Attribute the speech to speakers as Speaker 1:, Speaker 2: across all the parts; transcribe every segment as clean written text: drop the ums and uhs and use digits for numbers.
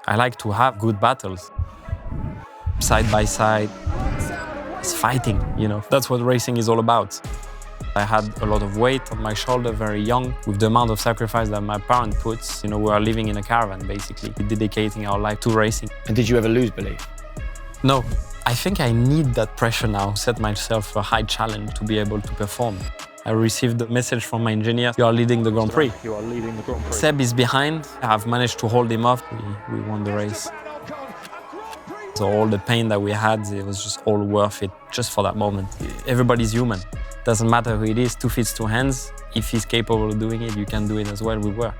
Speaker 1: I like to have good battles. Side by side, it's fighting, That's what racing is all about. I had a lot of weight on my shoulder very young. With the amount of sacrifice that my parent puts, we are living in a caravan, basically, dedicating our life to racing.
Speaker 2: And did you ever lose belief?
Speaker 1: No. I think I need that pressure now, set myself a high challenge to be able to perform. I received a message from my engineer, you are leading the Grand Prix.
Speaker 3: You are leading the Grand Prix.
Speaker 1: Seb is behind. I've managed to hold him off. We won the race. So all the pain that we had, it was just all worth it, just for that moment. Everybody's human. Doesn't matter who it is, 2 feet, 2 hands. If he's capable of doing it, you can do it as well. We were.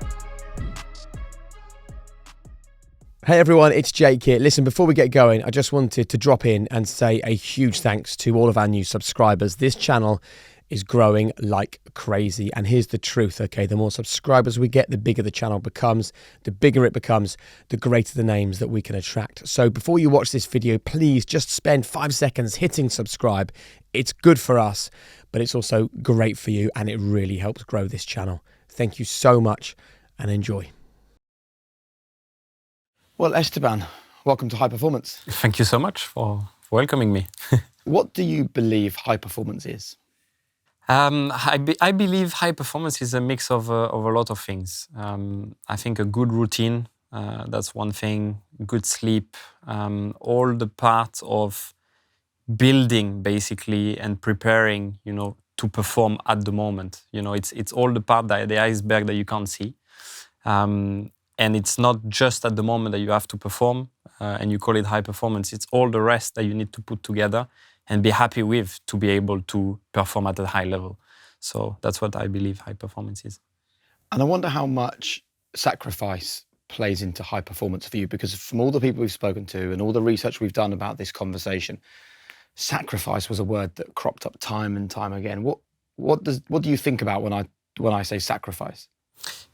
Speaker 2: Hey everyone, it's Jake here. Listen, before we get going, I just wanted to drop in and say a huge thanks to all of our new subscribers. This channel is growing like crazy. And here's the truth, okay? The more subscribers we get, the bigger the channel becomes. The bigger it becomes, the greater the names that we can attract. So before you watch this video, please just spend 5 seconds hitting subscribe. It's good for us, but it's also great for you, and it really helps grow this channel. Thank you so much, and enjoy. Well, Esteban, welcome to High Performance.
Speaker 1: Thank you so much for welcoming me.
Speaker 2: What do you believe high performance is?
Speaker 1: I believe high performance is a mix of a lot of things. I think a good routine, that's one thing, good sleep, all the parts of building basically and preparing, to perform at the moment. It's all the part that the iceberg that you can't see. And it's not just at the moment that you have to perform and you call it high performance. It's all the rest that you need to put together and be happy with to be able to perform at a high level. So that's what I believe high performance is.
Speaker 2: And I wonder how much sacrifice plays into high performance for you, because from all the people we've spoken to and all the research we've done about this conversation, sacrifice was a word that cropped up time and time again. What do you think about when I say sacrifice?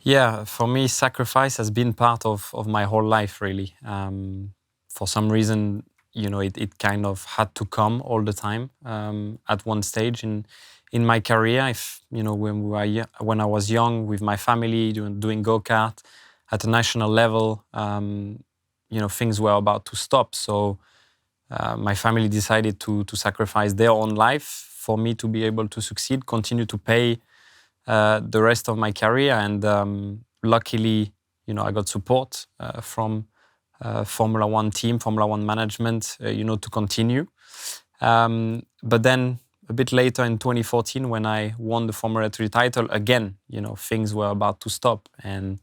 Speaker 1: Yeah, for me, sacrifice has been part of my whole life, really. For some reason, it kind of had to come all the time at one stage in my career. When I was young with my family, doing go-kart at a national level, things were about to stop. So my family decided to sacrifice their own life for me to be able to succeed, continue to pay the rest of my career, and luckily, I got support from Formula 1 team, Formula 1 management, to continue. But then a bit later in 2014, when I won the Formula 3 title, again, things were about to stop, and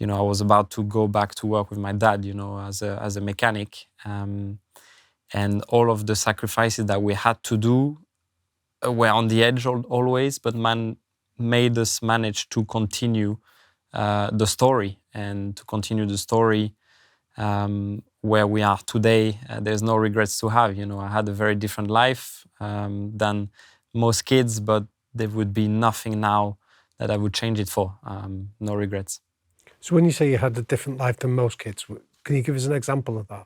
Speaker 1: I was about to go back to work with my dad, as a mechanic, and all of the sacrifices that we had to do were on the edge always, but made us manage to continue the story and to continue the story where we are today. There's no regrets to have. I had a very different life than most kids, but there would be nothing now that I would change it for. No regrets.
Speaker 3: So when you say you had a different life than most kids, can you give us an example of that?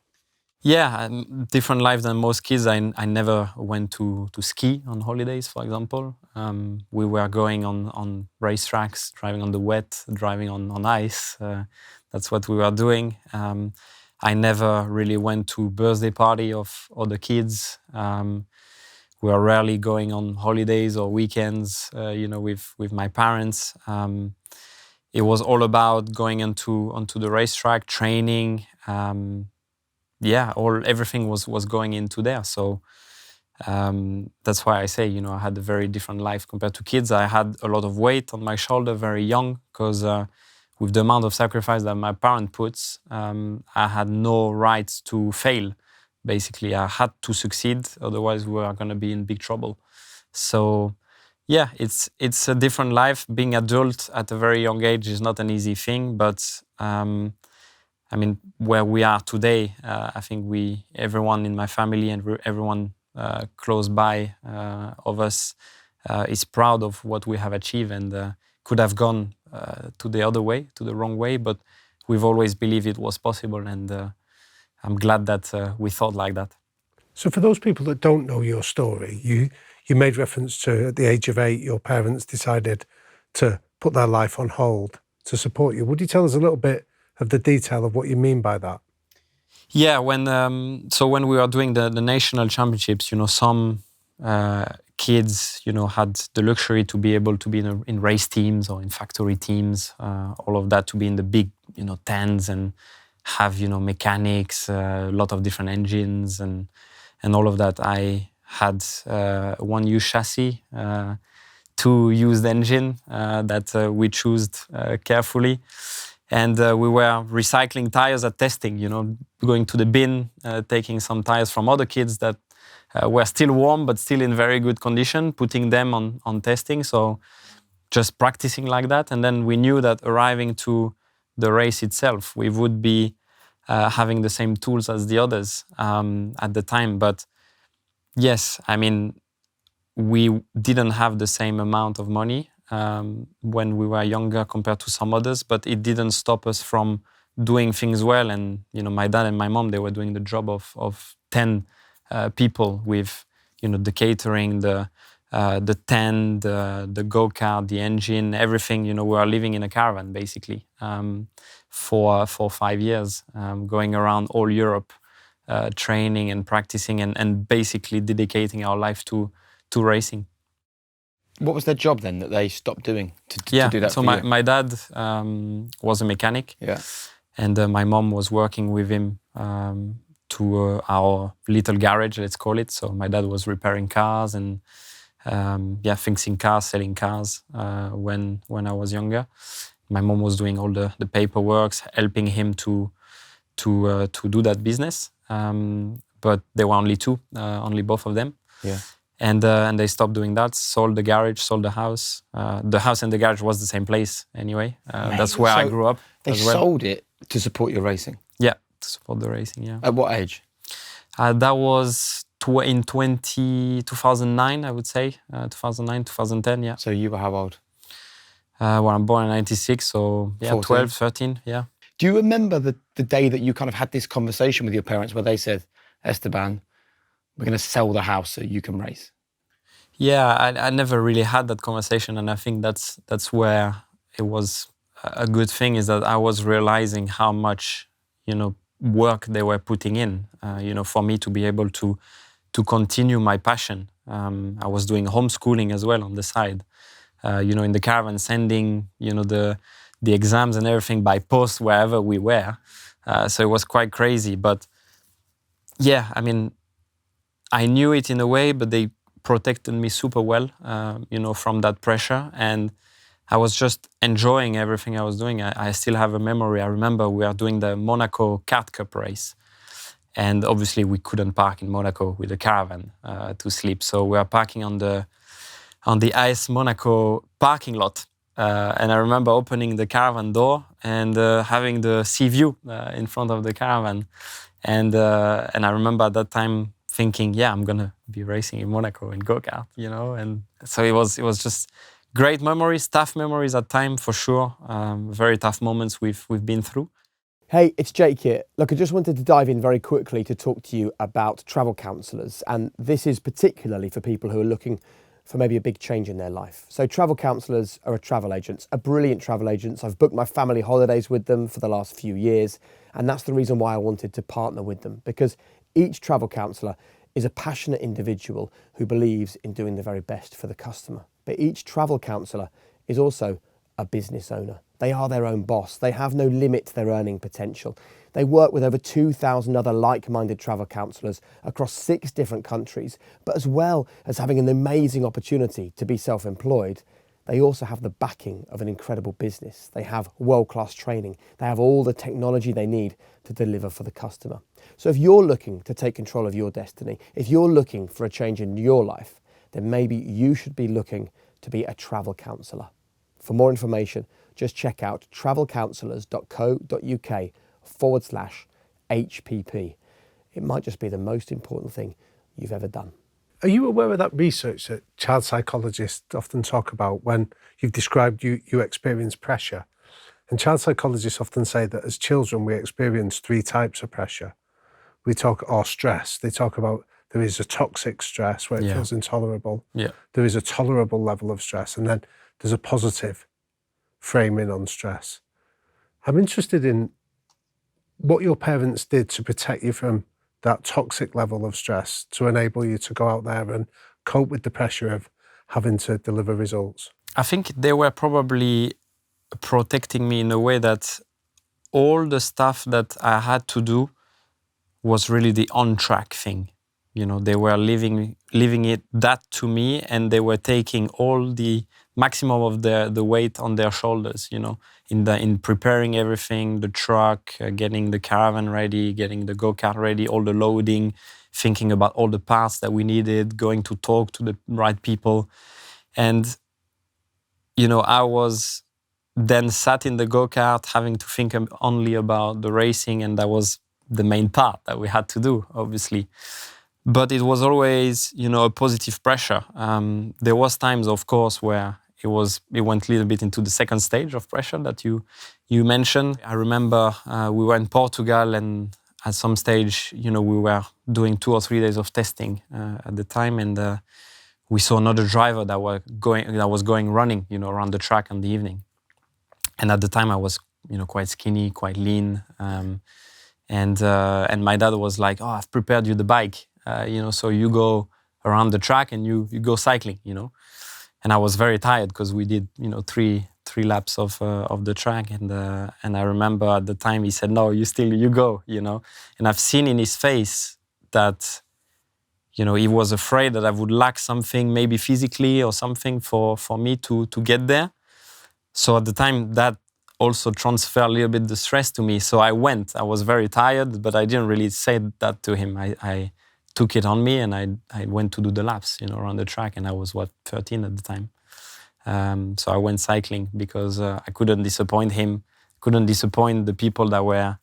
Speaker 1: Yeah, different life than most kids. I never went to ski on holidays, for example. We were going on racetracks, driving on the wet, driving on ice. That's what we were doing. I never really went to birthday party of other kids. We were rarely going on holidays or weekends, with my parents. It was all about going onto the racetrack, training. Everything was going into there. So that's why I say, I had a very different life compared to kids. I had a lot of weight on my shoulder very young, because with the amount of sacrifice that my parent puts, I had no rights to fail. Basically, I had to succeed, otherwise we were going to be in big trouble. So yeah, it's a different life. Being adult at a very young age is not an easy thing, but where we are today, I think everyone in my family and everyone close by of us is proud of what we have achieved, and could have gone to the other way, to the wrong way, but we've always believed it was possible, and I'm glad that we thought like that.
Speaker 3: So for those people that don't know your story, you made reference to, at the age of 8, your parents decided to put their life on hold to support you. Would you tell us a little bit of the detail of what you mean by that?
Speaker 1: Yeah, when we were doing the national championships, some kids, had the luxury to be able to be in race teams or in factory teams, all of that, to be in the big, tents and have, mechanics, a lot of different engines and all of that. I had one used chassis, two used engine that we chose carefully. And we were recycling tires at testing, going to the bin, taking some tires from other kids that were still warm but still in very good condition, putting them on testing. So just practicing like that. And then we knew that arriving to the race itself, we would be having the same tools as the others at the time. But yes, I mean, we didn't have the same amount of money when we were younger compared to some others, but it didn't stop us from doing things well. And my dad and my mom, they were doing the job of 10 people with the catering, the tent, the go-kart, the engine, everything. We were living in a caravan basically for 5 years, going around all Europe, training and practicing and basically dedicating our life to racing.
Speaker 2: What was their job then that they stopped doing to do that?
Speaker 1: So my dad was a mechanic, and my mom was working with him to our little garage, let's call it. So my dad was repairing cars and fixing cars, selling cars when I was younger. My mom was doing all the paperwork, helping him to do that business. But there were only two, only both of them.
Speaker 2: Yeah.
Speaker 1: And they stopped doing that, sold the garage, sold the house. The house and the garage was the same place anyway. That's where I grew up.
Speaker 2: They sold it to support your racing?
Speaker 1: Yeah, to support the racing, yeah.
Speaker 2: At what age?
Speaker 1: That was in 2009, I would say. 2009, 2010, yeah.
Speaker 2: So you were how old?
Speaker 1: Well, I'm born in 96, so 12, 13, yeah.
Speaker 2: Do you remember the day that you kind of had this conversation with your parents where they said, Esteban, we're going to sell the house so you can race?
Speaker 1: Yeah, I never really had that conversation, and I think that's where it was a good thing, is that I was realizing how much, work they were putting in, for me to be able to continue my passion. I was doing homeschooling as well on the side, in the caravan, sending, the exams and everything by post wherever we were. So it was quite crazy, but yeah, I mean, I knew it in a way, but they protected me super well, from that pressure. And I was just enjoying everything I was doing. I still have a memory. I remember we were doing the Monaco Kart Cup race. And obviously we couldn't park in Monaco with a caravan to sleep. So we were parking on the AS Monaco parking lot. And I remember opening the caravan door and having the sea view in front of the caravan. And I remember at that time thinking, yeah, I'm gonna be racing in Monaco in go-kart, and so it was just great memories, tough memories at time for sure, very tough moments we've been through.
Speaker 2: Hey, it's Jake here. Look, I just wanted to dive in very quickly to talk to you about travel counsellors, and this is particularly for people who are looking for maybe a big change in their life. So travel counsellors are travel agents, are brilliant travel agents. I've booked my family holidays with them for the last few years, and that's the reason why I wanted to partner with them, because each travel counsellor is a passionate individual who believes in doing the very best for the customer. But each travel counsellor is also a business owner. They are their own boss. They have no limit to their earning potential. They work with over 2,000 other like-minded travel counsellors across 6 different countries. But as well as having an amazing opportunity to be self-employed, they also have the backing of an incredible business. They have world-class training. They have all the technology they need to deliver for the customer. So if you're looking to take control of your destiny, if you're looking for a change in your life, then maybe you should be looking to be a travel counsellor. For more information, just check out travelcounsellors.co.uk/HPP. It might just be the most important thing you've ever done.
Speaker 3: Are you aware of that research that child psychologists often talk about when you've described you experience pressure? And child psychologists often say that as children we experience 3 types of pressure. Or stress. They talk about there is a toxic stress where it feels intolerable.
Speaker 1: Yeah.
Speaker 3: There is a tolerable level of stress, and then there's a positive framing on stress. I'm interested in what your parents did to protect you from that toxic level of stress to enable you to go out there and cope with the pressure of having to deliver results?
Speaker 1: I think they were probably protecting me in a way that all the stuff that I had to do was really the on-track thing. You know, they were leaving it that to me, and they were taking all the maximum of the weight on their shoulders. You know, in preparing everything, the truck, getting the caravan ready, getting the go-kart ready, all the loading, thinking about all the parts that we needed, going to talk to the right people, and you know, I was then sat in the go-kart having to think only about the racing, and that was the main part that we had to do, obviously. But it was always, you know, a positive pressure. There was times, of course, where it went a little bit into the second stage of pressure that you mentioned. I remember we were in Portugal, and at some stage, you know, we were doing 2 or 3 days of testing at the time, and we saw another driver that was going running, you know, around the track in the evening. And at the time, I was, you know, quite skinny, quite lean, and my dad was like, "Oh, I've prepared you the bike, you know, so you go around the track and you go cycling, you know." And I was very tired because we did, you know, three laps of the track, and I remember at the time he said, "No, you go, you know." And I've seen in his face that, you know, he was afraid that I would lack something, maybe physically or something, for me to get there. So at the time, that also transferred a little bit the stress to me. So I went. I was very tired, but I didn't really say that to him. I took it on me, and I went to do the laps, you know, around the track. And I was, 13 at the time. So I went cycling because I couldn't disappoint him, couldn't disappoint the people that were,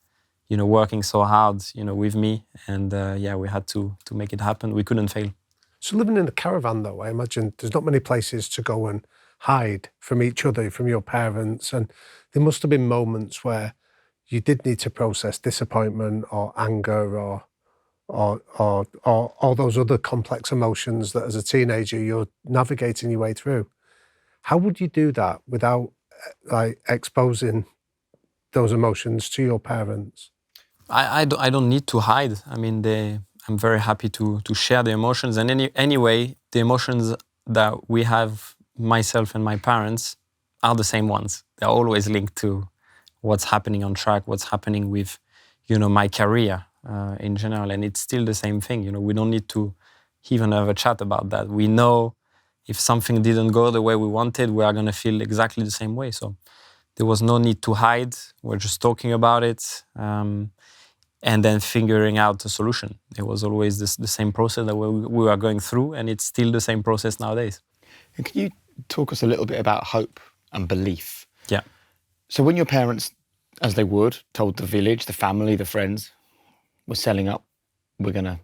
Speaker 1: you know, working so hard, you know, with me. And we had to make it happen. We couldn't fail.
Speaker 3: So living in a caravan, though, I imagine there's not many places to go and hide from each other, from your parents. And there must have been moments where you did need to process disappointment or anger or all those other complex emotions that as a teenager you're navigating your way through. How would you do that without like exposing those emotions to your parents?
Speaker 1: I don't need to hide. I mean, I'm very happy to share the emotions. And anyway, the emotions that we have, myself and my parents, are the same ones. They're always linked to what's happening on track, what's happening with, you know, my career in general. And it's still the same thing. You know, we don't need to even have a chat about that. We know if something didn't go the way we wanted, we are going to feel exactly the same way. So there was no need to hide. We're just talking about it. And then figuring out a solution. It was always the same process that we were going through, and it's still the same process nowadays.
Speaker 2: And can you talk us a little bit about hope and belief?
Speaker 1: Yeah.
Speaker 2: So when your parents, as they would, told the village, the family, the friends, we're selling up, we're going to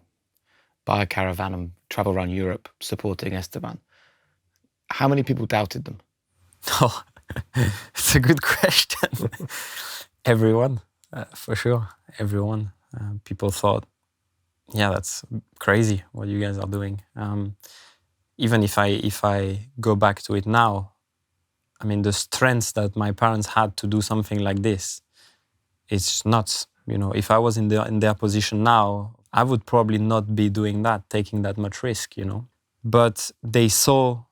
Speaker 2: buy a caravan and travel around Europe supporting Esteban, how many people doubted them?
Speaker 1: Oh, it's a good question. Everyone. For sure, everyone. People thought, yeah, that's crazy what you guys are doing. Even if I go back to it now, I mean, the strength that my parents had to do something like this, it's nuts. You know, if I was in their position now, I would probably not be doing that, taking that much risk, you know. But they saw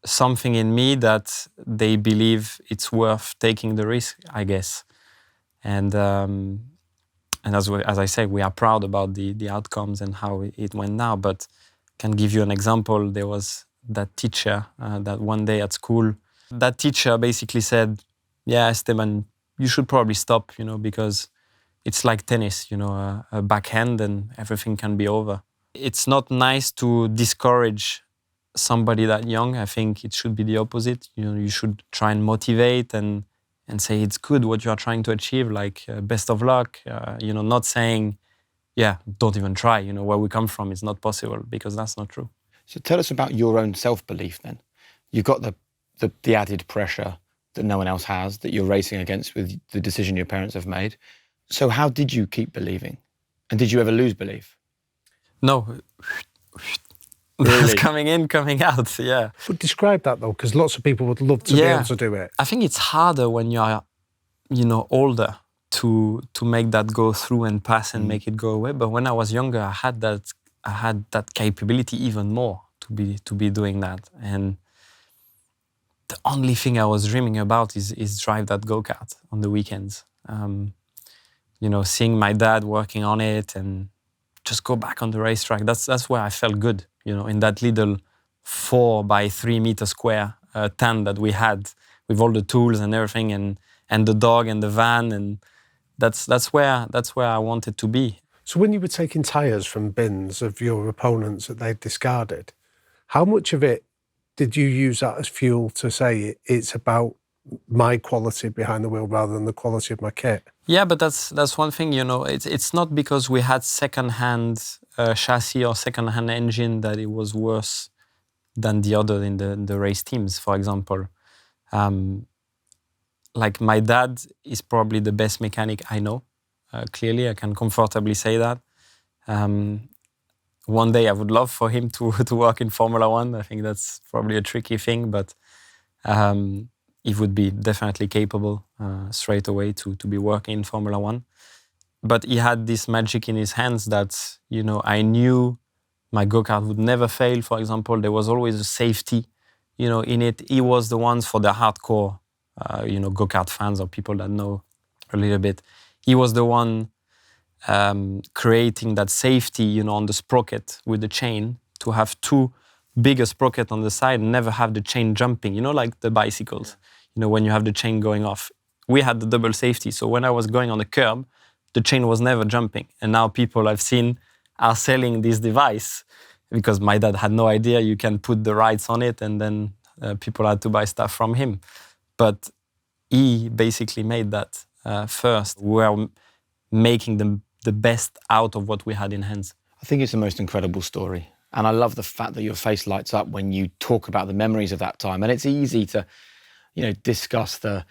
Speaker 1: something in me that they believe it's worth taking the risk, I guess. And as I say, we are proud about the outcomes and how it went now. But I can give you an example. There was that teacher that one day at school, that teacher basically said, "Yeah, Esteban, you should probably stop, you know, because it's like tennis, you know, a backhand and everything can be over." It's not nice to discourage somebody that young. I think it should be the opposite. You know, you should try and motivate and say it's good what you are trying to achieve, like best of luck, you know, not saying, yeah, don't even try, you know, where we come from is not possible, because that's not true.
Speaker 2: So tell us about your own self-belief then. You've got the added pressure that no one else has, that you're racing against with the decision your parents have made. So how did you keep believing? And did you ever lose belief?
Speaker 1: No.
Speaker 2: Really?
Speaker 1: It's coming in, coming out, yeah.
Speaker 3: But describe that though, because lots of people would love to be able to do it.
Speaker 1: I think it's harder when you are, you know, older, to make that go through and pass and make it go away. But when I was younger, I had that capability even more to be doing that. And the only thing I was dreaming about is drive that go-kart on the weekends. Seeing my dad working on it and just go back on the racetrack. That's where I felt good. In that little 4 by 3 meter square tent that we had with all the tools and everything, and the dog and the van, and that's where I wanted to be.
Speaker 3: So when you were taking tyres from bins of your opponents that they'd discarded, how much of it did you use that as fuel to say it's about my quality behind the wheel rather than the quality of my kit?
Speaker 1: Yeah, but that's one thing, it's not because we had second-hand chassis or second-hand engine that it was worse than the other in the race teams, for example. Like my dad is probably the best mechanic I know. Clearly, I can comfortably say that. One day I would love for him to work in Formula One. I think that's probably a tricky thing, but he would be definitely capable straight away to be working in Formula One. But he had this magic in his hands that, I knew my go-kart would never fail, for example. There was always a safety, in it. He was the ones for the hardcore, go-kart fans or people that know a little bit. He was the one creating that safety, on the sprocket with the chain, to have 2 bigger sprocket on the side and never have the chain jumping, like the bicycles, when you have the chain going off. We had the double safety. So when I was going on the curb, the chain was never jumping. And now people I've seen are selling this device because my dad had no idea you can put the rides on it, and then people had to buy stuff from him. But he basically made that first. We were making the best out of what we had in hands.
Speaker 2: I think it's the most incredible story. And I love the fact that your face lights up when you talk about the memories of that time. And it's easy to, discuss the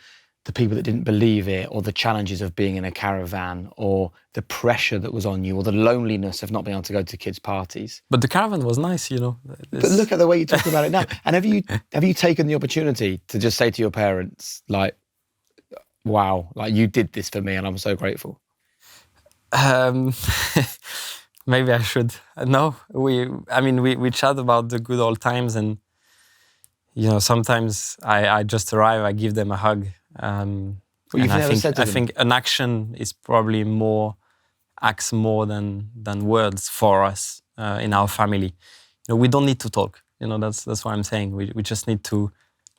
Speaker 2: people that didn't believe it, or the challenges of being in a caravan, or the pressure that was on you, or the loneliness of not being able to go to kids' parties.
Speaker 1: But the caravan was nice,
Speaker 2: But look at the way you talk about it now. And have you taken the opportunity to just say to your parents, like, wow, like you did this for me and I'm so grateful?
Speaker 1: Maybe I should. No, we chat about the good old times, and sometimes I just arrive, I give them a hug. And I think an action is probably acts more than words for us in our family. We don't need to talk. That's what I'm saying. We just need to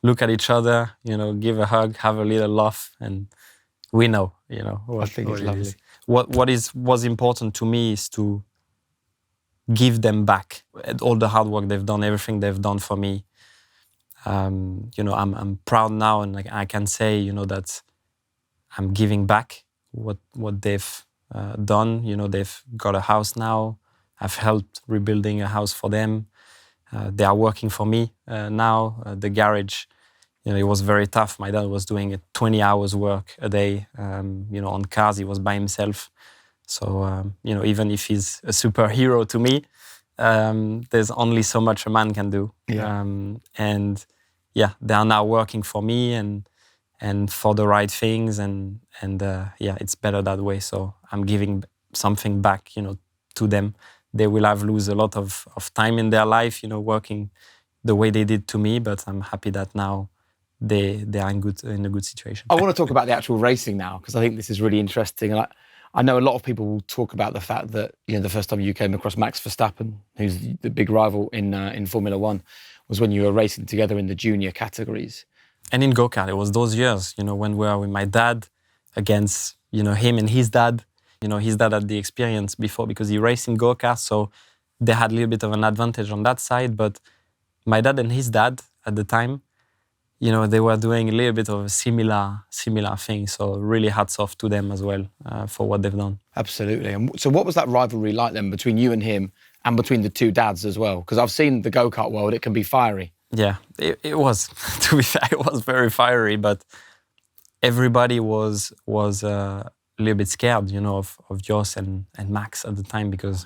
Speaker 1: look at each other. Give a hug, have a little laugh, and we know.
Speaker 2: I think it's lovely.
Speaker 1: What was important to me is to give them back all the hard work they've done, everything they've done for me. I'm proud now, and I can say, that I'm giving back what they've done. They've got a house now. I've helped rebuilding a house for them. They are working for me now. The garage, it was very tough. My dad was doing 20 hours work a day. On cars, he was by himself. So, even if he's a superhero to me, there's only so much a man can do.
Speaker 2: Yeah.
Speaker 1: They are now working for me and for the right things, and it's better that way. So I'm giving something back, to them. They will have lose a lot of time in their life, working the way they did to me. But I'm happy that now they are in a good situation.
Speaker 2: I want to talk about the actual racing now, because I think this is really interesting. And I know a lot of people will talk about the fact that, the first time you came across Max Verstappen, who's the big rival in Formula One, was when you were racing together in the junior categories.
Speaker 1: And in go-kart, it was those years, when we were with my dad against, him and his dad. His dad had the experience before because he raced in go-kart, so they had a little bit of an advantage on that side. But my dad and his dad at the time, they were doing a little bit of a similar thing. So really hats off to them as well for what they've done.
Speaker 2: Absolutely. And so what was that rivalry like then between you and him, and between the two dads as well? Because I've seen the go-kart world, it can be fiery.
Speaker 1: Yeah, it was, to be fair, it was very fiery, but everybody was a little bit scared, of Jos and Max at the time, because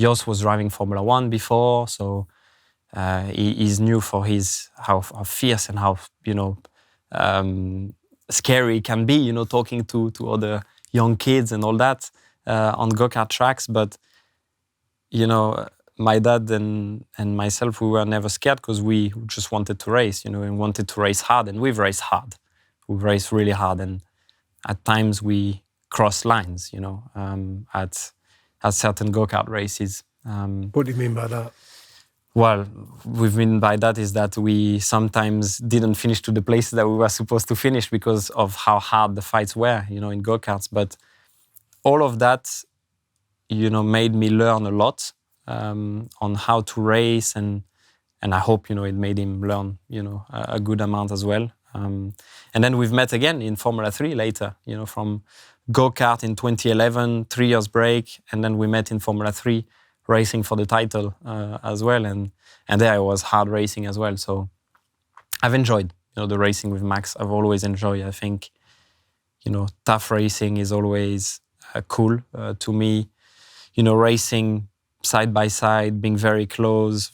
Speaker 1: Jos was driving Formula One before, so he's new for how fierce and how scary it can be, talking to other young kids and all that on go-kart tracks. But, you know, my dad and myself, we were never scared because we just wanted to race, you know, and wanted to race hard. And we've raced hard. We've raced really hard. And at times we cross lines, you know, at certain go-kart races.
Speaker 3: What do you mean by that?
Speaker 1: Well, what we mean by that is that we sometimes didn't finish to the places that we were supposed to finish because of how hard the fights were, you know, in go-karts. But all of that, you know, made me learn a lot on how to race, and I hope, you know, it made him learn, you know, a good amount as well. And then we've met again in Formula 3 later, you know, from go-kart in 2011, 3 years break, and then we met in Formula 3 racing for the title as well, and there I was hard racing as well. So I've enjoyed, you know, the racing with Max. I've always enjoyed. I think, you know, tough racing is always cool to me. You know, racing side by side, being very close.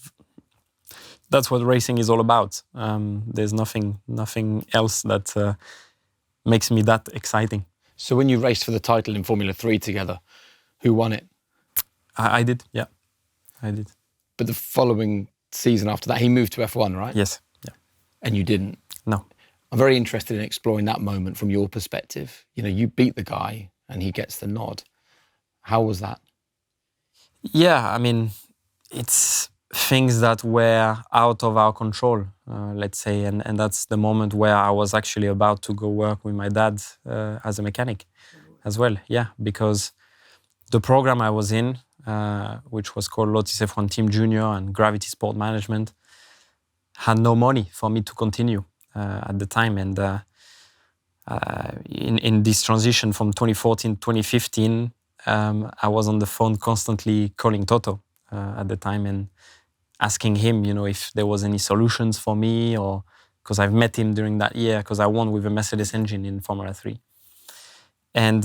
Speaker 1: That's what racing is all about. There's nothing else that makes me that exciting.
Speaker 2: So when you raced for the title in Formula 3 together, who won it?
Speaker 1: I did, yeah, I did.
Speaker 2: But the following season after that, he moved to F1, right?
Speaker 1: Yes, yeah.
Speaker 2: And you didn't?
Speaker 1: No.
Speaker 2: I'm very interested in exploring that moment from your perspective. You know, you beat the guy and he gets the nod. How was that?
Speaker 1: Yeah, I mean, it's things that were out of our control, let's say. And that's the moment where I was actually about to go work with my dad as a mechanic as well. Yeah, because the program I was in, which was called Lotus F1 Team Junior and Gravity Sport Management, had no money for me to continue at the time. And in this transition from 2014 to 2015, I was on the phone constantly calling Toto at the time and asking him, you know, if there was any solutions for me, or because I've met him during that year, because I won with a Mercedes engine in Formula 3. And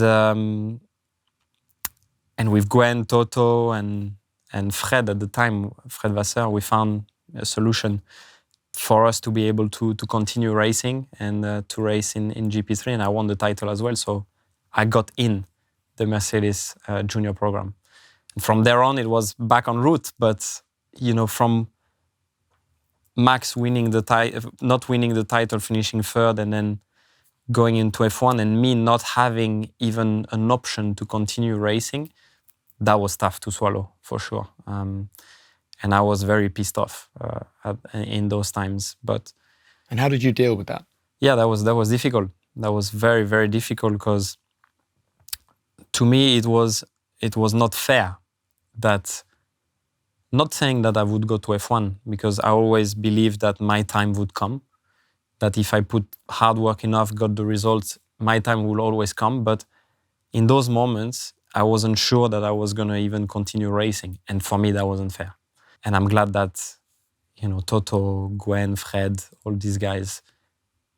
Speaker 1: with Gwen, Toto, and Fred at the time, Fred Vasseur, we found a solution for us to be able to continue racing and to race in GP3, and I won the title as well. So I got in the Mercedes junior program. And from there on, it was back en route. But, you know, from Max winning not winning the title, finishing third, and then going into F1, and me not having even an option to continue racing, that was tough to swallow, for sure. And I was very pissed off in those times.
Speaker 2: And how did you deal with that?
Speaker 1: Yeah, that was difficult. That was very, very difficult, because to me it was not fair. That, not saying that I would go to F1, because I always believed that my time would come. That if I put hard work enough, got the results, my time will always come. But in those moments, I wasn't sure that I was going to even continue racing. And for me, that wasn't fair. And I'm glad that, you know, Toto, Gwen, Fred, all these guys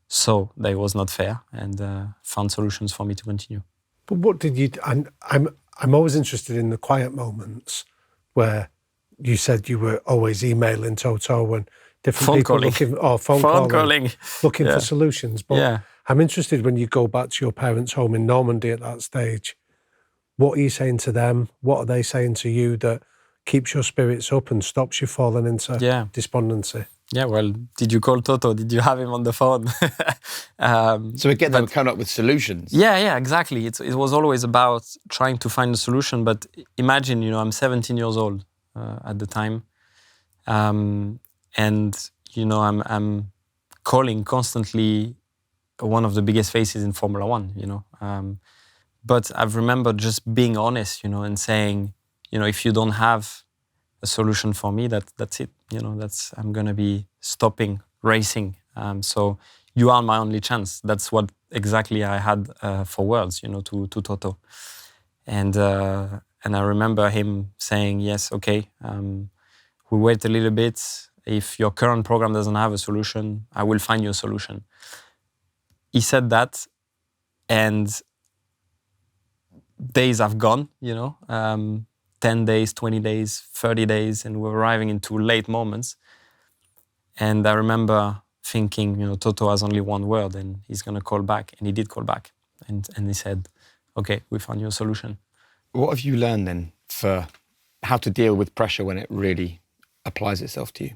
Speaker 1: saw that it was not fair and found solutions for me to continue.
Speaker 3: But what did you... And I'm always interested in the quiet moments where you said you were always emailing Toto and different
Speaker 1: phone
Speaker 3: people
Speaker 1: calling.
Speaker 3: looking... Or phone calling. Looking for solutions. But
Speaker 1: yeah.
Speaker 3: I'm interested, when you go back to your parents' home in Normandy at that stage, what are you saying to them? What are they saying to you that keeps your spirits up and stops you falling into despondency?
Speaker 1: Yeah, well, did you call Toto? Did you have him on the phone?
Speaker 2: So again, they were coming up with solutions.
Speaker 1: Yeah, exactly. It was always about trying to find a solution. But imagine, you know, I'm 17 years old at the time. And, you know, I'm calling constantly one of the biggest faces in Formula 1, you know. But I've remembered just being honest, you know, and saying, you know, if you don't have a solution for me, that's it. You know, I'm going to be stopping racing. So you are my only chance. That's what exactly I had for words, you know, to Toto. And I remember him saying, yes, okay, we wait a little bit. If your current program doesn't have a solution, I will find you a solution. He said that, and days have gone, you know, 10 days, 20 days, 30 days, and we're arriving into late moments. And I remember thinking, you know, Toto has only one word and he's going to call back. And he did call back. And he said, okay, we found you a solution.
Speaker 2: What have you learned then for how to deal with pressure when it really applies itself to you?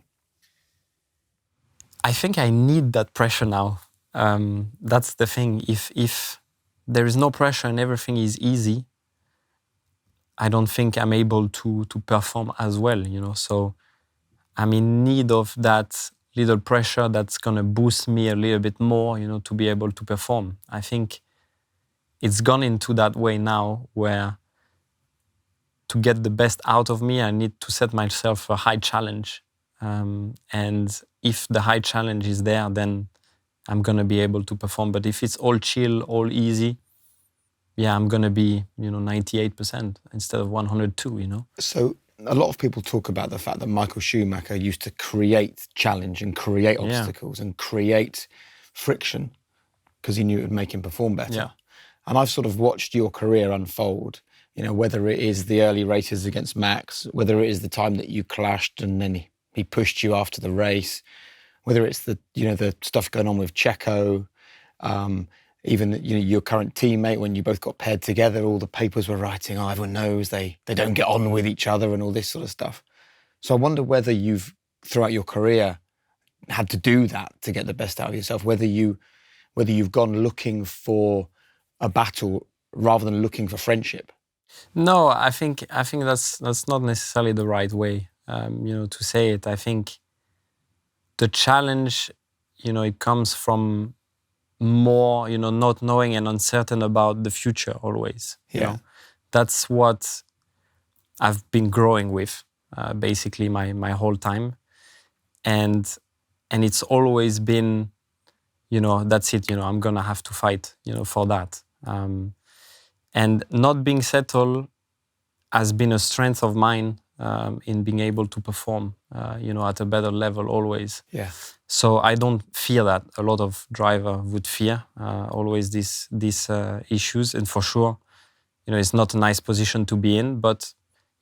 Speaker 1: I think I need that pressure now. That's the thing. If there is no pressure and everything is easy, I don't think I'm able to perform as well, you know. So I'm in need of that little pressure that's gonna boost me a little bit more, you know, to be able to perform. I think it's gone into that way now where to get the best out of me, I need to set myself a high challenge. And if the high challenge is there, then I'm gonna be able to perform. But if it's all chill, all easy, yeah, I'm gonna be, you know, 98% instead of 102, you know?
Speaker 2: So a lot of people talk about the fact that Michael Schumacher used to create challenge and create obstacles and create friction because he knew it would make him perform better.
Speaker 1: Yeah.
Speaker 2: And I've sort of watched your career unfold, you know, whether it is the early races against Max, whether it is the time that you clashed and then he pushed you after the race, whether it's the, you know, the stuff going on with Checo, even, you know, your current teammate, when you both got paired together, all the papers were writing, oh, everyone knows they don't get on with each other and all this sort of stuff. So I wonder whether you've, throughout your career, had to do that to get the best out of yourself, whether you've gone looking for a battle rather than looking for friendship.
Speaker 1: No, I think that's not necessarily the right way, you know, to say it. I think the challenge, you know, it comes from more, you know, not knowing and uncertain about the future always. You know? That's what I've been growing with, basically my whole time, and it's always been, you know, that's it. You know, I'm gonna have to fight, you know, for that. And not being settled has been a strength of mine in being able to perform, you know, at a better level always.
Speaker 2: Yeah.
Speaker 1: So I don't fear that. A lot of driver would fear always these issues, and for sure, you know, it's not a nice position to be in. But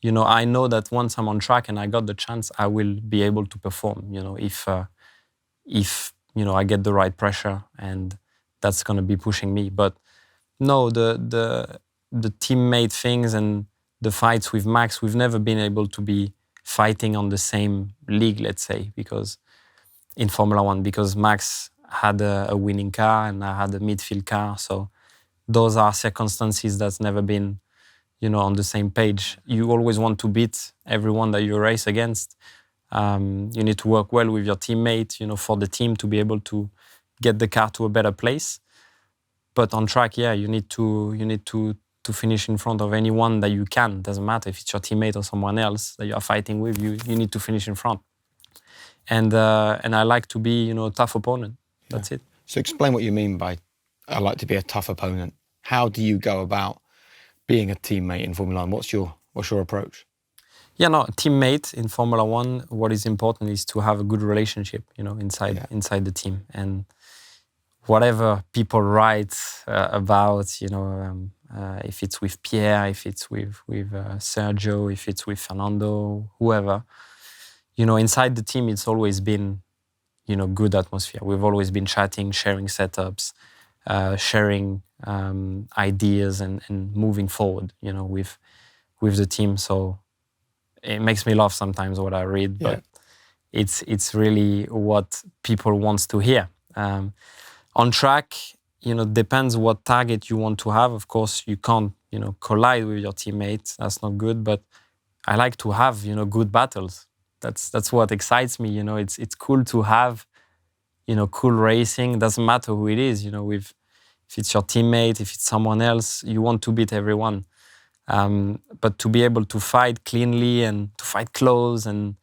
Speaker 1: you know, I know that once I'm on track and I got the chance, I will be able to perform. You know, if you know I get the right pressure, and that's going to be pushing me. But no, the teammate things and the fights with Max, we've never been able to be fighting on the same league, let's say, because in Formula One, because Max had a winning car and I had a midfield car. So those are circumstances that's never been, you know, on the same page. You always want to beat everyone that you race against. You need to work well with your teammate, you know, for the team to be able to get the car to a better place. But on track, yeah, you need to finish in front of anyone that you can. Doesn't matter if it's your teammate or someone else that you are fighting with. You need to finish in front. And I like to be, you know, a tough opponent. That's it.
Speaker 2: So explain what you mean by I like to be a tough opponent. How do you go about being a teammate in Formula One? What's your approach?
Speaker 1: Yeah, no, teammate in Formula One, what is important is to have a good relationship, you know, inside the team. And whatever people write about, you know, if it's with Pierre, if it's with Sergio, if it's with Fernando, whoever, you know, inside the team, it's always been, you know, good atmosphere. We've always been chatting, sharing setups, sharing ideas and moving forward, you know, with the team. So it makes me laugh sometimes what I read, but it's really what people want to hear. On track, you know, depends what target you want to have. Of course, you can't, you know, collide with your teammates. That's not good. But I like to have, you know, good battles. That's what excites me. You know, it's cool to have, you know, cool racing. Doesn't matter who it is. You know, if it's your teammate, if it's someone else, you want to beat everyone. But to be able to fight cleanly and to fight close and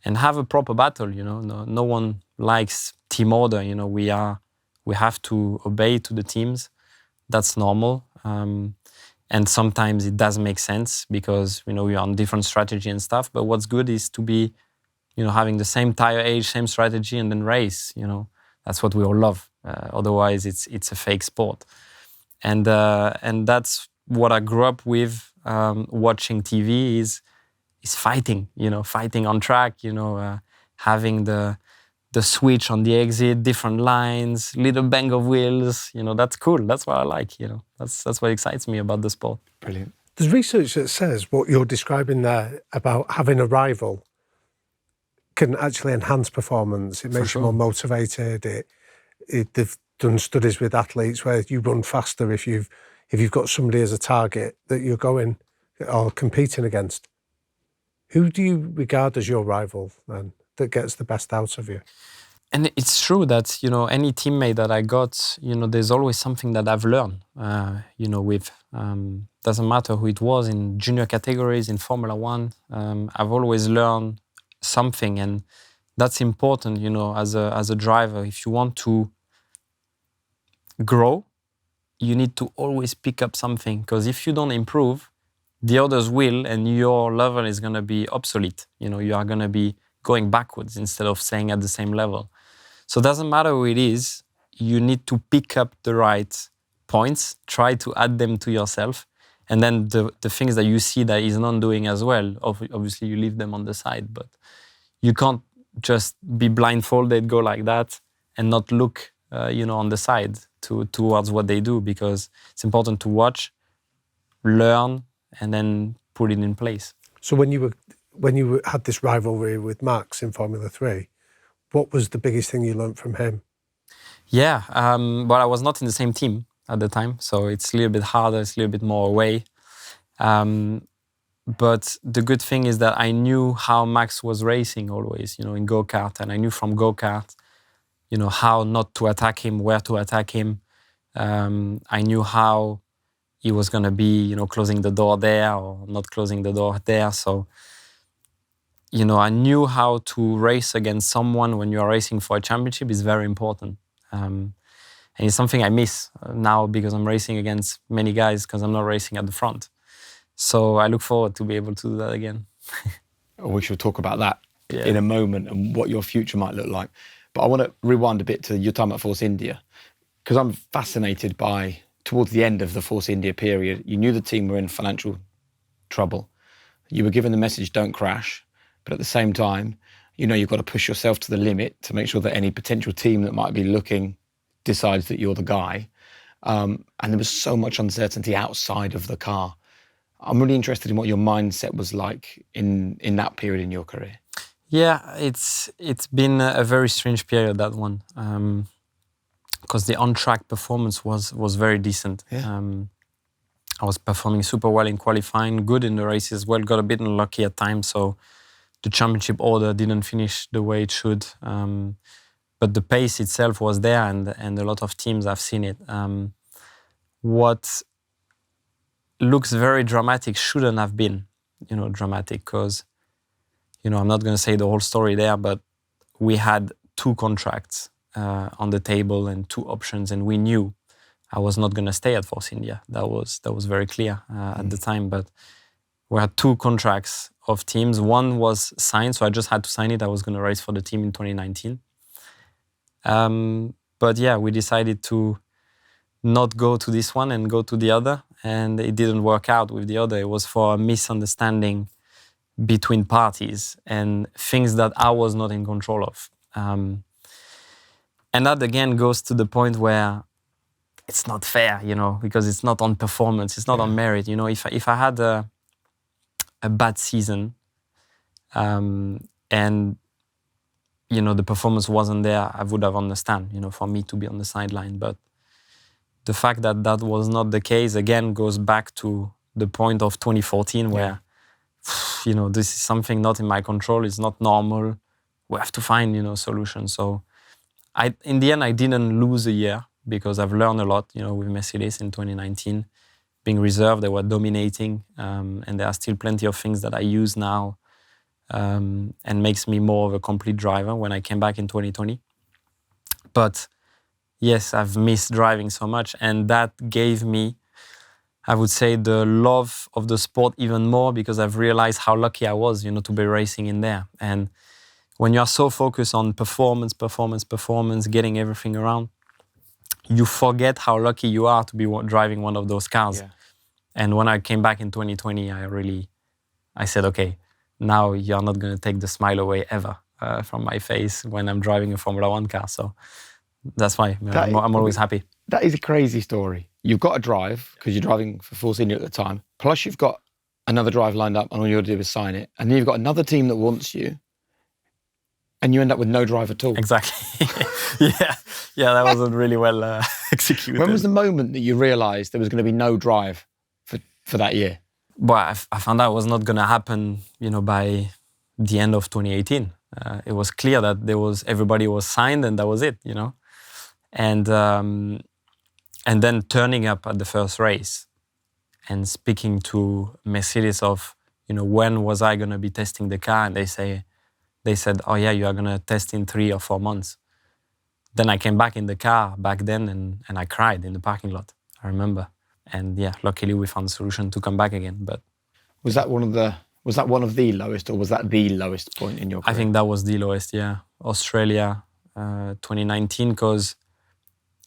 Speaker 1: have a proper battle. You know, no one likes team order. You know, we have to obey to the teams. That's normal. And sometimes it does make sense because, you know, we are on different strategy and stuff. But what's good is to be, you know, having the same tire age, same strategy, and then race. You know, that's what we all love. Otherwise, it's a fake sport. And that's what I grew up with. Watching TV is fighting. You know, fighting on track. You know, having the the switch on the exit, different lines, little bang of wheels. That's cool. That's what I like. That's what excites me about the sport.
Speaker 2: Brilliant.
Speaker 3: There's research that says what you're describing there about having a rival can actually enhance performance. It makes you more motivated. They've done studies with athletes where you run faster if you've got somebody as a target that you're going or competing against. Who do you regard as your rival then that gets the best out of you?
Speaker 1: And it's true that, any teammate that I got, there's always something that I've learned, with, doesn't matter who it was in junior categories, in Formula One, I've always learned something, and that's important, as a driver. If you want to grow, you need to always pick up something, because if you don't improve, the others will, and your level is going to be obsolete. You are going to be going backwards instead of staying at the same level. So it doesn't matter who it is, you need to pick up the right points, try to add them to yourself, and then the things that you see that he's not doing as well, obviously you leave them on the side, but you can't just be blindfolded, go like that, and not look on the side towards what they do, because it's important to watch, learn, and then put it in place.
Speaker 3: So when you had this rivalry with Max in Formula 3, what was the biggest thing you learned from him?
Speaker 1: Yeah, well, I was not in the same team at the time, so it's a little bit harder, it's a little bit more away. But the good thing is that I knew how Max was racing always, in go-kart, and I knew from go-kart, how not to attack him, where to attack him. I knew how he was going to be, closing the door there or not closing the door there. So, I knew how to race against someone when you are racing for a championship is very important. And it's something I miss now because I'm racing against many guys because I'm not racing at the front. So I look forward to be able to do that again.
Speaker 2: We shall talk about that in a moment and what your future might look like. But I want to rewind a bit to your time at Force India, because I'm fascinated by, towards the end of the Force India period, you knew the team were in financial trouble. You were given the message, don't crash. But at the same time, you've got to push yourself to the limit to make sure that any potential team that might be looking decides that you're the guy. And there was so much uncertainty outside of the car. I'm really interested in what your mindset was like in that period in your career.
Speaker 1: Yeah, it's been a very strange period, that one, because the on-track performance was very decent.
Speaker 2: Yeah.
Speaker 1: I was performing super well in qualifying, good in the races as well, got a bit unlucky at times, so the championship order didn't finish the way it should. But the pace itself was there, and a lot of teams have seen it. What looks very dramatic shouldn't have been, dramatic, because, I'm not going to say the whole story there, but we had 2 contracts on the table and 2 options, and we knew I was not going to stay at Force India. That was very clear at the time, but we had 2 contracts of teams. One was signed, so I just had to sign it. I was going to race for the team in 2019. But yeah, we decided to not go to this one and go to the other, and it didn't work out with the other. It was for a misunderstanding between parties and things that I was not in control of. And that again goes to the point where it's not fair, because it's not on performance, it's not on merit. If I had a bad season, and the performance wasn't there, I would have understand, for me to be on the sideline. But the fact that that was not the case again goes back to the point of 2014 where, this is something not in my control. It's not normal. We have to find, solutions. So in the end, I didn't lose a year because I've learned a lot, with Mercedes in 2019. Being reserved, they were dominating, and there are still plenty of things that I use now and makes me more of a complete driver when I came back in 2020. But yes, I've missed driving so much, and that gave me, I would say, the love of the sport even more, because I've realized how lucky I was, to be racing in there. And when you are so focused on performance, getting everything around, you forget how lucky you are to be driving one of those cars. Yeah. And when I came back in 2020, I said, okay, now you're not going to take the smile away ever. from my face when I'm driving a Formula One car. So that's why I'm always happy.
Speaker 2: That is a crazy story. You've got to drive because you're driving for Force India at the time. Plus you've got another drive lined up and all you got to do is sign it. And then you've got another team that wants you and you end up with no drive at all.
Speaker 1: Exactly. Yeah, that wasn't really well executed.
Speaker 2: When was the moment that you realised there was going to be no drive for that year?
Speaker 1: Well, I found out it was not going to happen, by the end of 2018. It was clear that everybody was signed and that was it, And then turning up at the first race and speaking to Mercedes of, when was I going to be testing the car? And they said, oh yeah, you are going to test in 3 or 4 months. Then I came back in the car back then and I cried in the parking lot, I remember. And yeah, luckily we found a solution to come back again. But
Speaker 2: was that one of the lowest, or was that the lowest point in your career?
Speaker 1: I think that was the lowest, yeah. Australia, 2019, because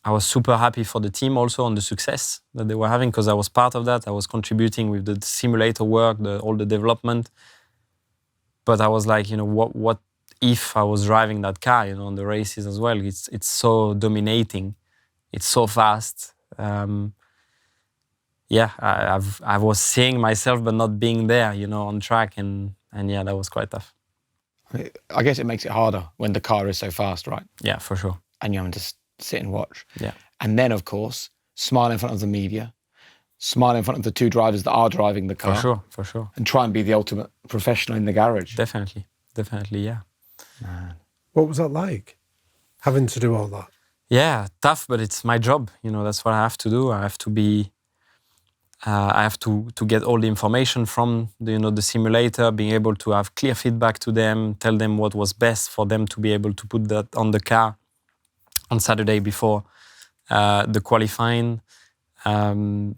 Speaker 1: I was super happy for the team also on the success that they were having, because I was part of that. I was contributing with the simulator work, all the development. But I was like, what if I was driving that car, on the races as well? It's so dominating. It's so fast. I was seeing myself but not being there, on track. And yeah, that was quite tough.
Speaker 2: I guess it makes it harder when the car is so fast, right?
Speaker 1: Yeah, for sure.
Speaker 2: And you're having to sit and watch.
Speaker 1: Yeah.
Speaker 2: And then, of course, smile in front of the media, smile in front of the 2 drivers that are driving the car.
Speaker 1: For sure.
Speaker 2: And try and be the ultimate professional in the garage.
Speaker 1: Definitely, yeah.
Speaker 2: Man.
Speaker 3: What was that like, having to do all that?
Speaker 1: Yeah, tough, but it's my job. That's what I have to do. I have to be... I have to get all the information from the simulator, being able to have clear feedback to them, tell them what was best for them to be able to put that on the car on Saturday before the qualifying. And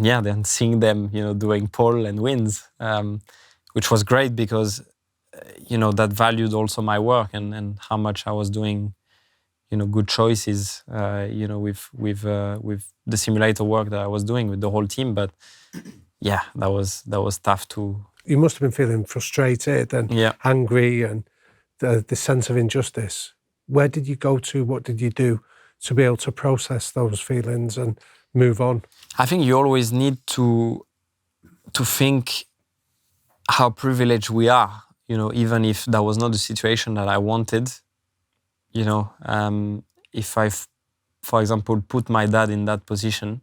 Speaker 1: yeah, then seeing them, doing pole and wins, which was great because, that valued also my work and how much I was doing, good choices, with the simulator work that I was doing with the whole team. But yeah, that was tough to.
Speaker 3: You must have been feeling frustrated and angry and the sense of injustice. Where did you go to? What did you do to be able to process those feelings and move on?
Speaker 1: I think you always need to think how privileged we are, even if that was not the situation that I wanted. If I, for example, put my dad in that position,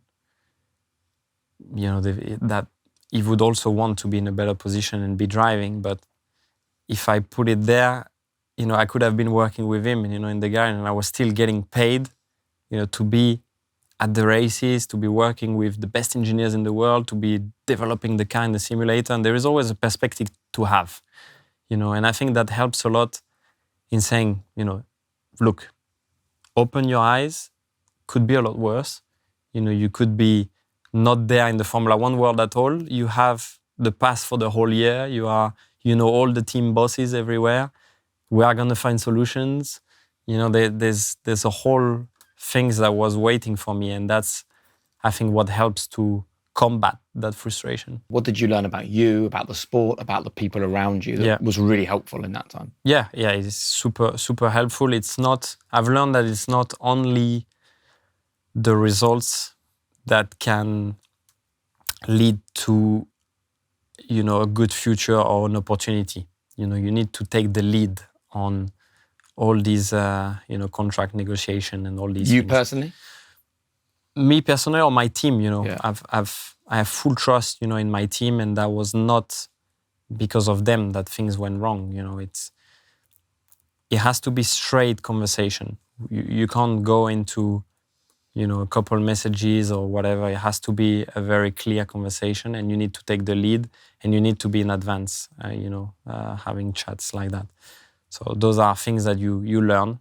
Speaker 1: that he would also want to be in a better position and be driving. But if I put it there, I could have been working with him, in the garage, and I was still getting paid, to be at the races, to be working with the best engineers in the world, to be developing the car in the simulator. And there is always a perspective to have, and I think that helps a lot in saying, look, open your eyes, could be a lot worse. You could be not there in the Formula One world at all. You have the pass for the whole year. You are, all the team bosses everywhere. We are going to find solutions. There's a whole things that was waiting for me. And that's, I think, what helps to combat that frustration.
Speaker 2: What did you learn about you, about the sport, about the people around you that was really helpful in that time? Yeah,
Speaker 1: it's super, super helpful. I've learned that it's not only the results that can lead to, a good future or an opportunity. You need to take the lead on all these, contract negotiation and all these
Speaker 2: You
Speaker 1: things.
Speaker 2: Personally?
Speaker 1: Me personally or my team, I have full trust, in my team, and that was not because of them that things went wrong. It has to be straight conversation. You can't go into, a couple messages or whatever. It has to be a very clear conversation, and you need to take the lead, and you need to be in advance, having chats like that. So those are things that you learn.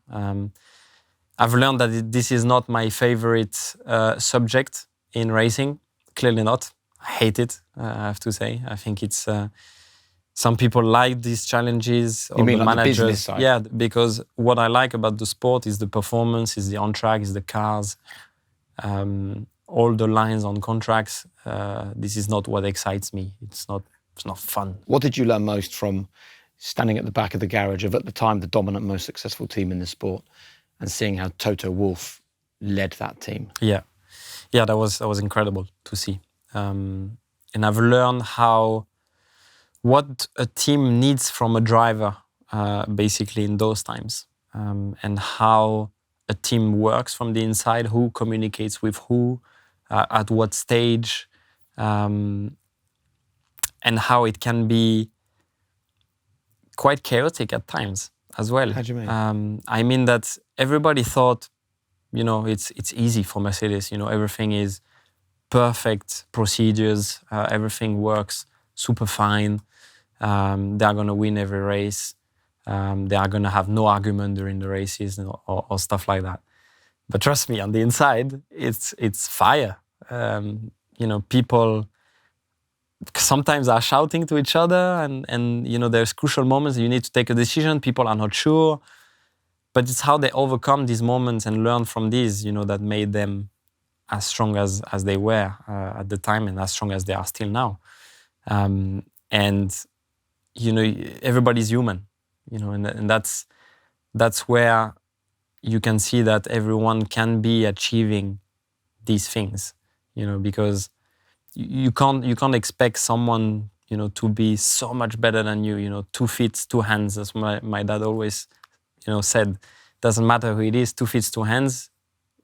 Speaker 1: I've learned that this is not my favorite subject in racing. Clearly not. I hate it, I have to say. I think it's... some people like these challenges.
Speaker 2: You mean
Speaker 1: the
Speaker 2: like
Speaker 1: managers.
Speaker 2: The business side?
Speaker 1: Yeah, because what I like about the sport is the performance, is the on-track, is the cars, all the lines on contracts. This is not what excites me. It's not fun.
Speaker 2: What did you learn most from standing at the back of the garage of, at the time, the dominant, most successful team in the sport, and seeing how Toto Wolff led that team.
Speaker 1: Yeah, that was incredible to see. And I've learned what a team needs from a driver, basically in those times, and how a team works from the inside, who communicates with who, at what stage, and how it can be quite chaotic at times as well.
Speaker 2: How do you mean?
Speaker 1: I mean that everybody thought, it's easy for Mercedes. Everything is perfect procedures. Everything works super fine. They are going to win every race. They are going to have no argument during the races or stuff like that. But trust me, on the inside, it's fire. People sometimes are shouting to each other, and there's crucial moments you need to take a decision. People are not sure, but it's how they overcome these moments and learn from these, that made them as strong as they were at the time, and as strong as they are still now. Everybody's human, and that's where you can see that everyone can be achieving these things, because you can't expect someone, to be so much better than you, 2 feet, 2 hands. That's what my dad always, said. Doesn't matter who it is, 2 feet, 2 hands.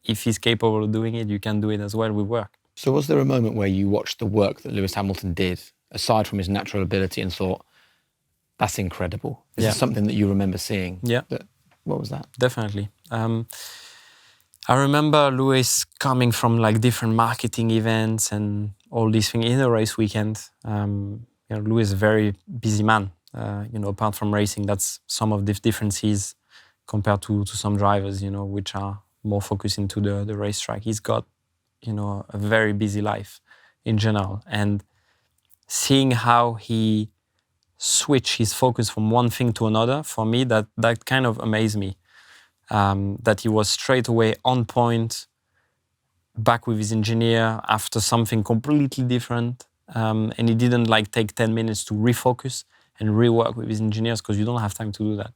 Speaker 1: If he's capable of doing it, you can do it as well with work.
Speaker 2: So was there a moment where you watched the work that Lewis Hamilton did, aside from his natural ability, and thought, that's incredible? Is this something that you remember seeing?
Speaker 1: Yeah.
Speaker 2: What was that?
Speaker 1: Definitely. I remember Lewis coming from different marketing events and all these things in a race weekend. Lewis is a very busy man. Apart from racing, that's some of the differences compared to some drivers, which are more focused into the racetrack. He's got, a very busy life in general. And seeing how he switched his focus from one thing to another, for me, that kind of amazed me. That he was straight away on point, back with his engineer after something completely different. And he didn't take 10 minutes to refocus and rework with his engineers, because you don't have time to do that.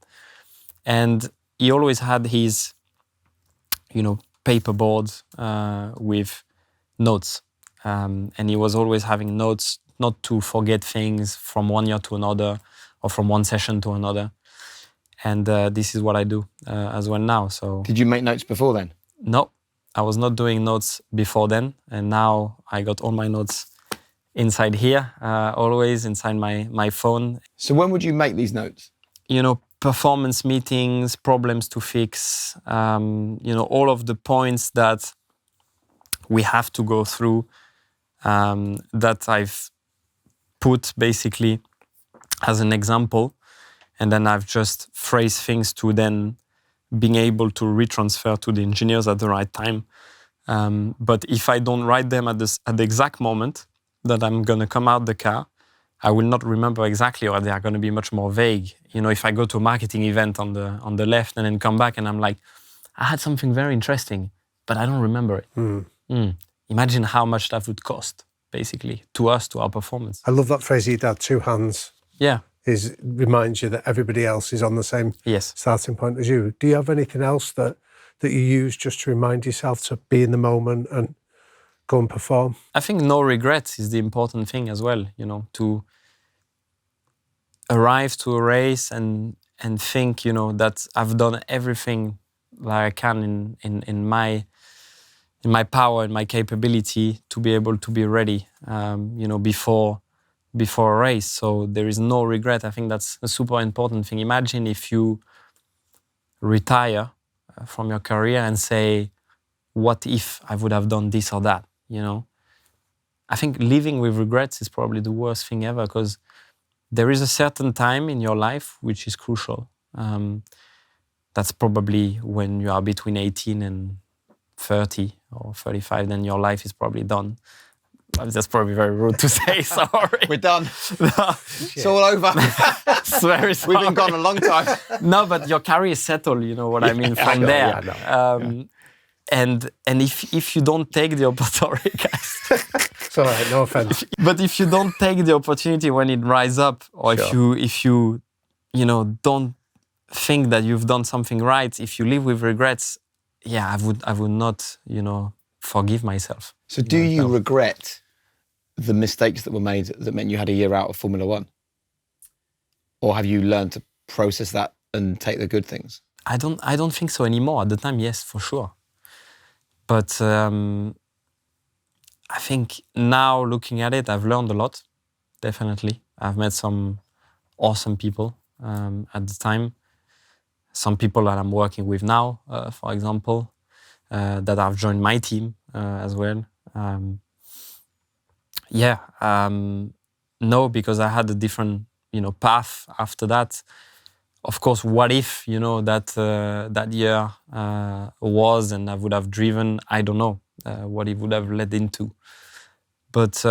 Speaker 1: And he always had his, paper boards with notes. And he was always having notes not to forget things from one year to another or from one session to another. And this is what I do as well now. So,
Speaker 2: did you make notes before then?
Speaker 1: No, I was not doing notes before then. And now I got all my notes inside here, always inside my phone.
Speaker 2: So when would you make these notes?
Speaker 1: Performance meetings, problems to fix, all of the points that we have to go through, that I've put basically as an example. And then I've just phrased things to then being able to retransfer to the engineers at the right time. But if I don't write them at the exact moment that I'm going to come out the car, I will not remember exactly, or they are going to be much more vague. If I go to a marketing event on the left and then come back and I'm like, I had something very interesting, but I don't remember it. Imagine how much that would cost, basically, to us, to our performance.
Speaker 3: I love that phrase you had, 2 hands.
Speaker 1: Yeah.
Speaker 3: Reminds you that everybody else is on the same starting point as you. Do you have anything else that you use just to remind yourself to be in the moment and go and perform?
Speaker 1: I think no regrets is the important thing as well, to arrive to a race and think, that I've done everything like I can in my power and my capability to be able to be ready, before a race. So there is no regret. I think that's a super important thing. Imagine if you retire from your career and say, what if I would have done this or that, I think living with regrets is probably the worst thing ever, because there is a certain time in your life which is crucial. That's probably when you are between 18 and 30 or 35, then your life is probably done. That's probably very rude to say, sorry.
Speaker 2: We're done. It's all over.
Speaker 1: Very sorry.
Speaker 2: We've been gone a long time.
Speaker 1: No, but your career is settled, what I mean, from there. And if you don't take the opportunity, guys.
Speaker 3: It's all right, no offense.
Speaker 1: But if you don't take the opportunity when it rises up, or if you don't think that you've done something right. If you live with regrets, I would not, forgive myself.
Speaker 2: So do you regret the mistakes that were made that meant you had a year out of Formula One? Or have you learned to process that and take the good things?
Speaker 1: I don't think so anymore. At the time, yes, for sure. But I think now looking at it, I've learned a lot, definitely. I've met some awesome people at the time. Some people that I'm working with now, for example, that have joined my team as well. No, because I had a different, path after that. Of course, what if, that year was and I would have driven, I don't know what it would have led into. But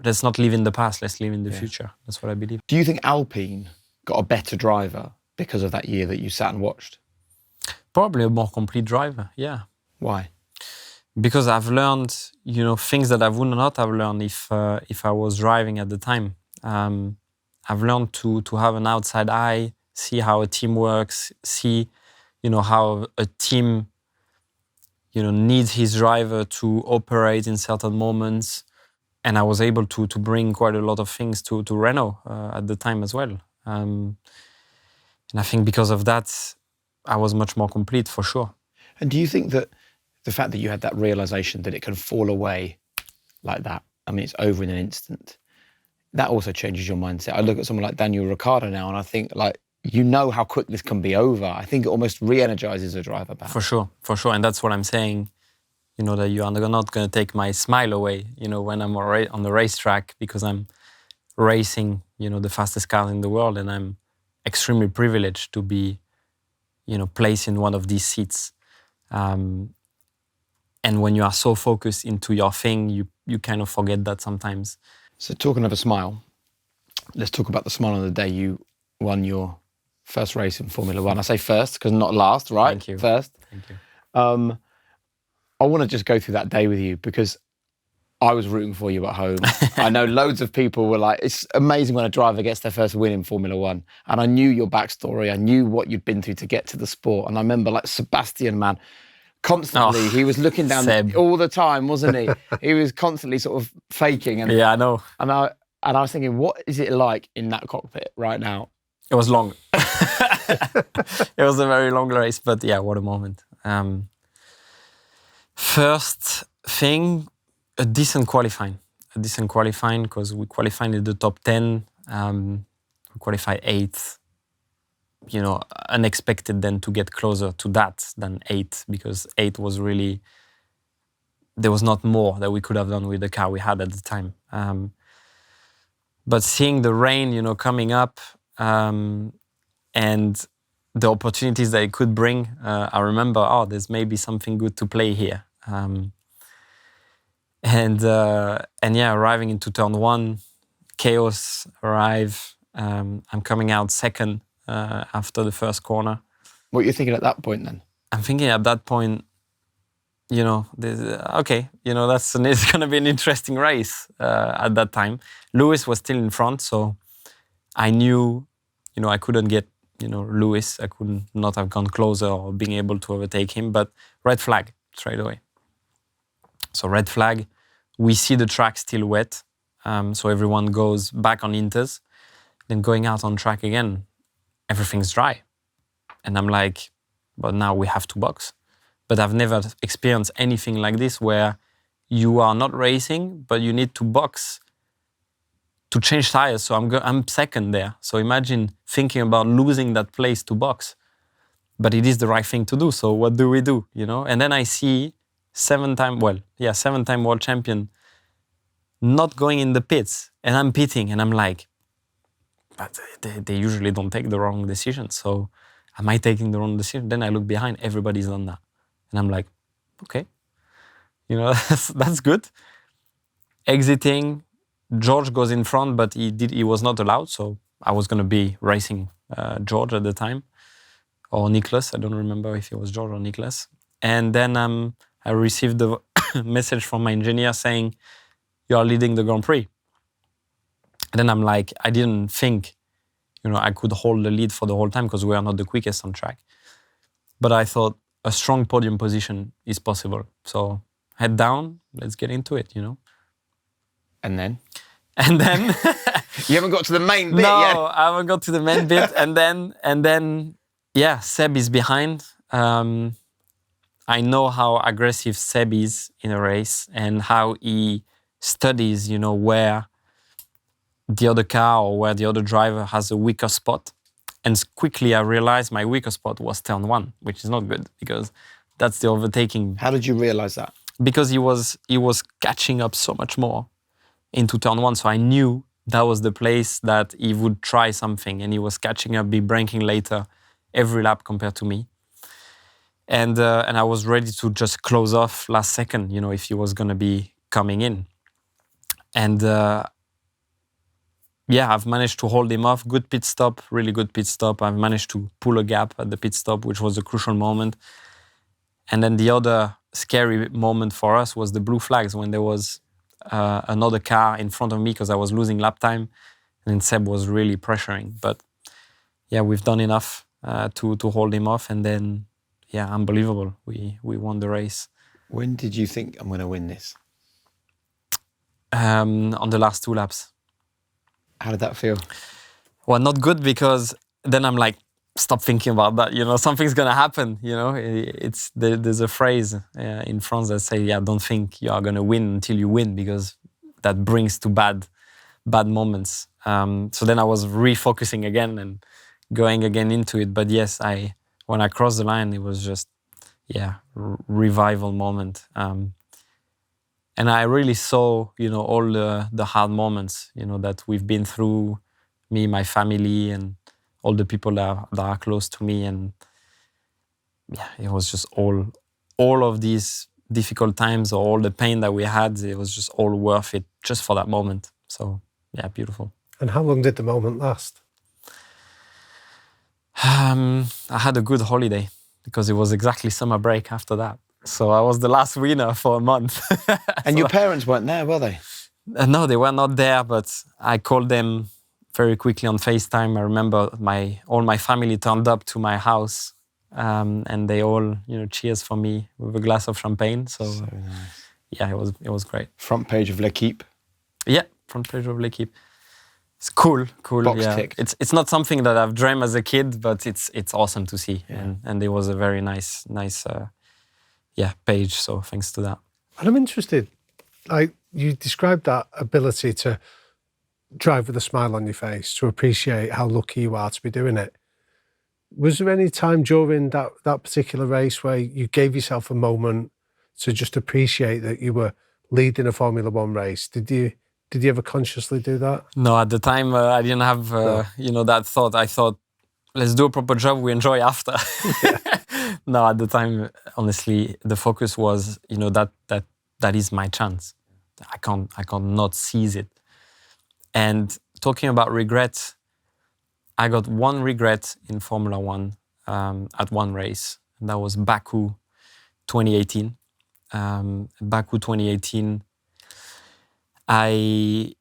Speaker 1: let's not live in the past, let's live in the future. That's what I believe.
Speaker 2: Do you think Alpine got a better driver because of that year that you sat and watched?
Speaker 1: Probably a more complete driver, yeah.
Speaker 2: Why?
Speaker 1: Because I've learned, things that I would not have learned if I was driving at the time. I've learned to have an outside eye, see how a team works, see, how a team, needs his driver to operate in certain moments. And I was able to bring quite a lot of things to Renault at the time as well. And I think because of that, I was much more complete for sure.
Speaker 2: And do you think that the fact that you had that realization that it can fall away like that, I mean, it's over in an instant, that also changes your mindset? I look at someone like Daniel Ricciardo now and I think, how quick this can be over. I think it almost re-energizes a driver back.
Speaker 1: For sure. And that's what I'm saying, that you are not going to take my smile away, when I'm on the racetrack, because I'm racing, the fastest car in the world, and I'm extremely privileged to be, placed in one of these seats. And when you are so focused into your thing, you kind of forget that sometimes.
Speaker 2: So talking of a smile, let's talk about the smile on the day you won your first race in Formula One. I say first because not last, right?
Speaker 1: Thank you.
Speaker 2: First.
Speaker 1: Thank you.
Speaker 2: I want to just go through that day with you because I was rooting for you at home. I know loads of people were like, it's amazing when a driver gets their first win in Formula One. And I knew your backstory. I knew what you'd been through to get to the sport. And I remember Sebastian, man, constantly, he was looking down all the time, wasn't he? He was constantly sort of faking. And,
Speaker 1: yeah, I know.
Speaker 2: And I was thinking, what is it like in that cockpit right now?
Speaker 1: It was long. It was a very long race, but yeah, what a moment. First thing, a decent qualifying because we qualified in the top 10. We qualified 8th. Unexpected then to get closer to that than 8, because 8 was really, there was not more that we could have done with the car we had at the time. But seeing the rain, coming up, and the opportunities that it could bring, I remember, there's maybe something good to play here. Arriving into turn 1, chaos arrive. I'm coming out second after the first corner.
Speaker 2: What are you thinking at that point then?
Speaker 1: I'm thinking at that point, it's going to be an interesting race at that time. Lewis was still in front, so I knew, I couldn't get, Lewis. I could not have gone closer or being able to overtake him, but red flag straight away. So red flag, we see the track still wet, so everyone goes back on inters. Then going out on track again, everything's dry. And I'm like, but now we have to box. But I've never experienced anything like this where you are not racing, but you need to box to change tires. So I'm second there. So imagine thinking about losing that place to box. But it is the right thing to do. So what do we do? And then I see 7-time world champion not going in the pits. And I'm pitting and I'm like, but they usually don't take the wrong decision. So am I taking the wrong decision? Then I look behind, everybody's done that. And I'm like, okay, that's good. Exiting, George goes in front, but he was not allowed. So I was going to be racing George at the time, or Nicholas. I don't remember if it was George or Nicholas. And then I received the message from my engineer saying, you are leading the Grand Prix. And then I'm like, I didn't think, I could hold the lead for the whole time because we are not the quickest on track. But I thought a strong podium position is possible. So head down, let's get into it,
Speaker 2: And then?
Speaker 1: And then
Speaker 2: You haven't got to the main bit
Speaker 1: no,
Speaker 2: yet.
Speaker 1: I haven't got to the main bit. And then, yeah, Seb is behind. I know how aggressive Seb is in a race and how he studies, where the other car or where the other driver has a weaker spot. And quickly I realized my weaker spot was turn 1, which is not good because that's the overtaking.
Speaker 2: How did you realize that?
Speaker 1: Because he was catching up so much more into turn 1. So I knew that was the place that he would try something, and he was catching up, be braking later every lap compared to me. And I was ready to just close off last second, if he was going to be coming in. And I've managed to hold him off. Good pit stop, really good pit stop. I've managed to pull a gap at the pit stop, which was a crucial moment. And then the other scary moment for us was the blue flags when there was another car in front of me because I was losing lap time, and then Seb was really pressuring. But yeah, we've done enough to hold him off, and then unbelievable. We won the race.
Speaker 2: When did you think I'm going to win this?
Speaker 1: On the last 2 laps.
Speaker 2: How did that feel?
Speaker 1: Well, not good because then I'm like, stop thinking about that. Something's gonna happen. There's a phrase in France that say, don't think you are gonna win until you win, because that brings to bad moments. So then I was refocusing again and going again into it. But yes, when I crossed the line, it was just revival moment. And I really saw, all the hard moments, that we've been through, me, my family, and all the people that are close to me. And it was just all of these difficult times, or all the pain that we had, it was just all worth it just for that moment. So, beautiful.
Speaker 3: And how long did the moment last?
Speaker 1: I had a good holiday because it was exactly summer break after that. So I was the last winner for a month.
Speaker 2: And your parents weren't there, were they?
Speaker 1: No, they were not there, but I called them very quickly on FaceTime. I remember all my family turned up to my house, and they all, cheers for me with a glass of champagne. So nice. It was great.
Speaker 2: Front page of L'Equipe.
Speaker 1: Yeah, front page of L'Equipe. It's cool.
Speaker 2: Box ticked.
Speaker 1: It's not something that I've dreamed as a kid, but it's awesome to see.
Speaker 2: Yeah.
Speaker 1: And it was a very nice page. So thanks to that.
Speaker 3: And I'm interested, you described that ability to drive with a smile on your face, to appreciate how lucky you are to be doing it. Was there any time during that particular race where you gave yourself a moment to just appreciate that you were leading a Formula One race? Did you ever consciously do that?
Speaker 1: No, at the time I didn't have that thought. I thought, let's do a proper job, we enjoy after. No, at the time, honestly, the focus was, that is my chance. I can't not seize it. And talking about regrets, I got one regret in Formula One at one race, and that was Baku 2018. Baku 2018, I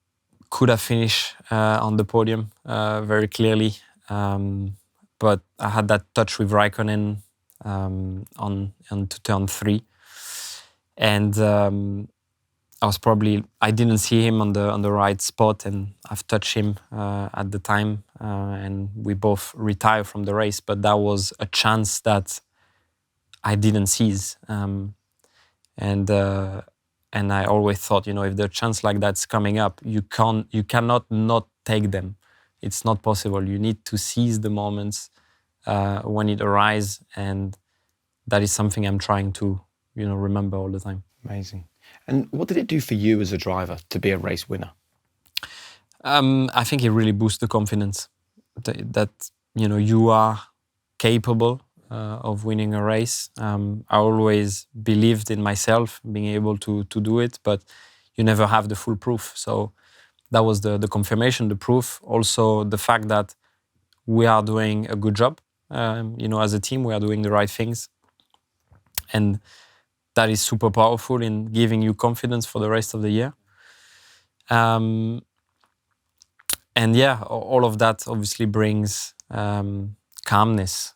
Speaker 1: could have finished on the podium very clearly, but I had that touch with Raikkonen on to turn 3, and I didn't see him on the right spot, and I've touched him at the time, and we both retired from the race. But that was a chance that I didn't seize, and I always thought, if the chance like that's coming up, you cannot not take them. It's not possible. You need to seize the moments when it arises, and that is something I'm trying to, remember all the time.
Speaker 2: Amazing. And what did it do for you as a driver to be a race winner?
Speaker 1: I think it really boosts the confidence that you are capable of winning a race. I always believed in myself being able to do it, but you never have the full proof. So that was the confirmation, the proof. Also the fact that we are doing a good job. As a team, we are doing the right things. And that is super powerful in giving you confidence for the rest of the year. And yeah, all of that obviously brings calmness,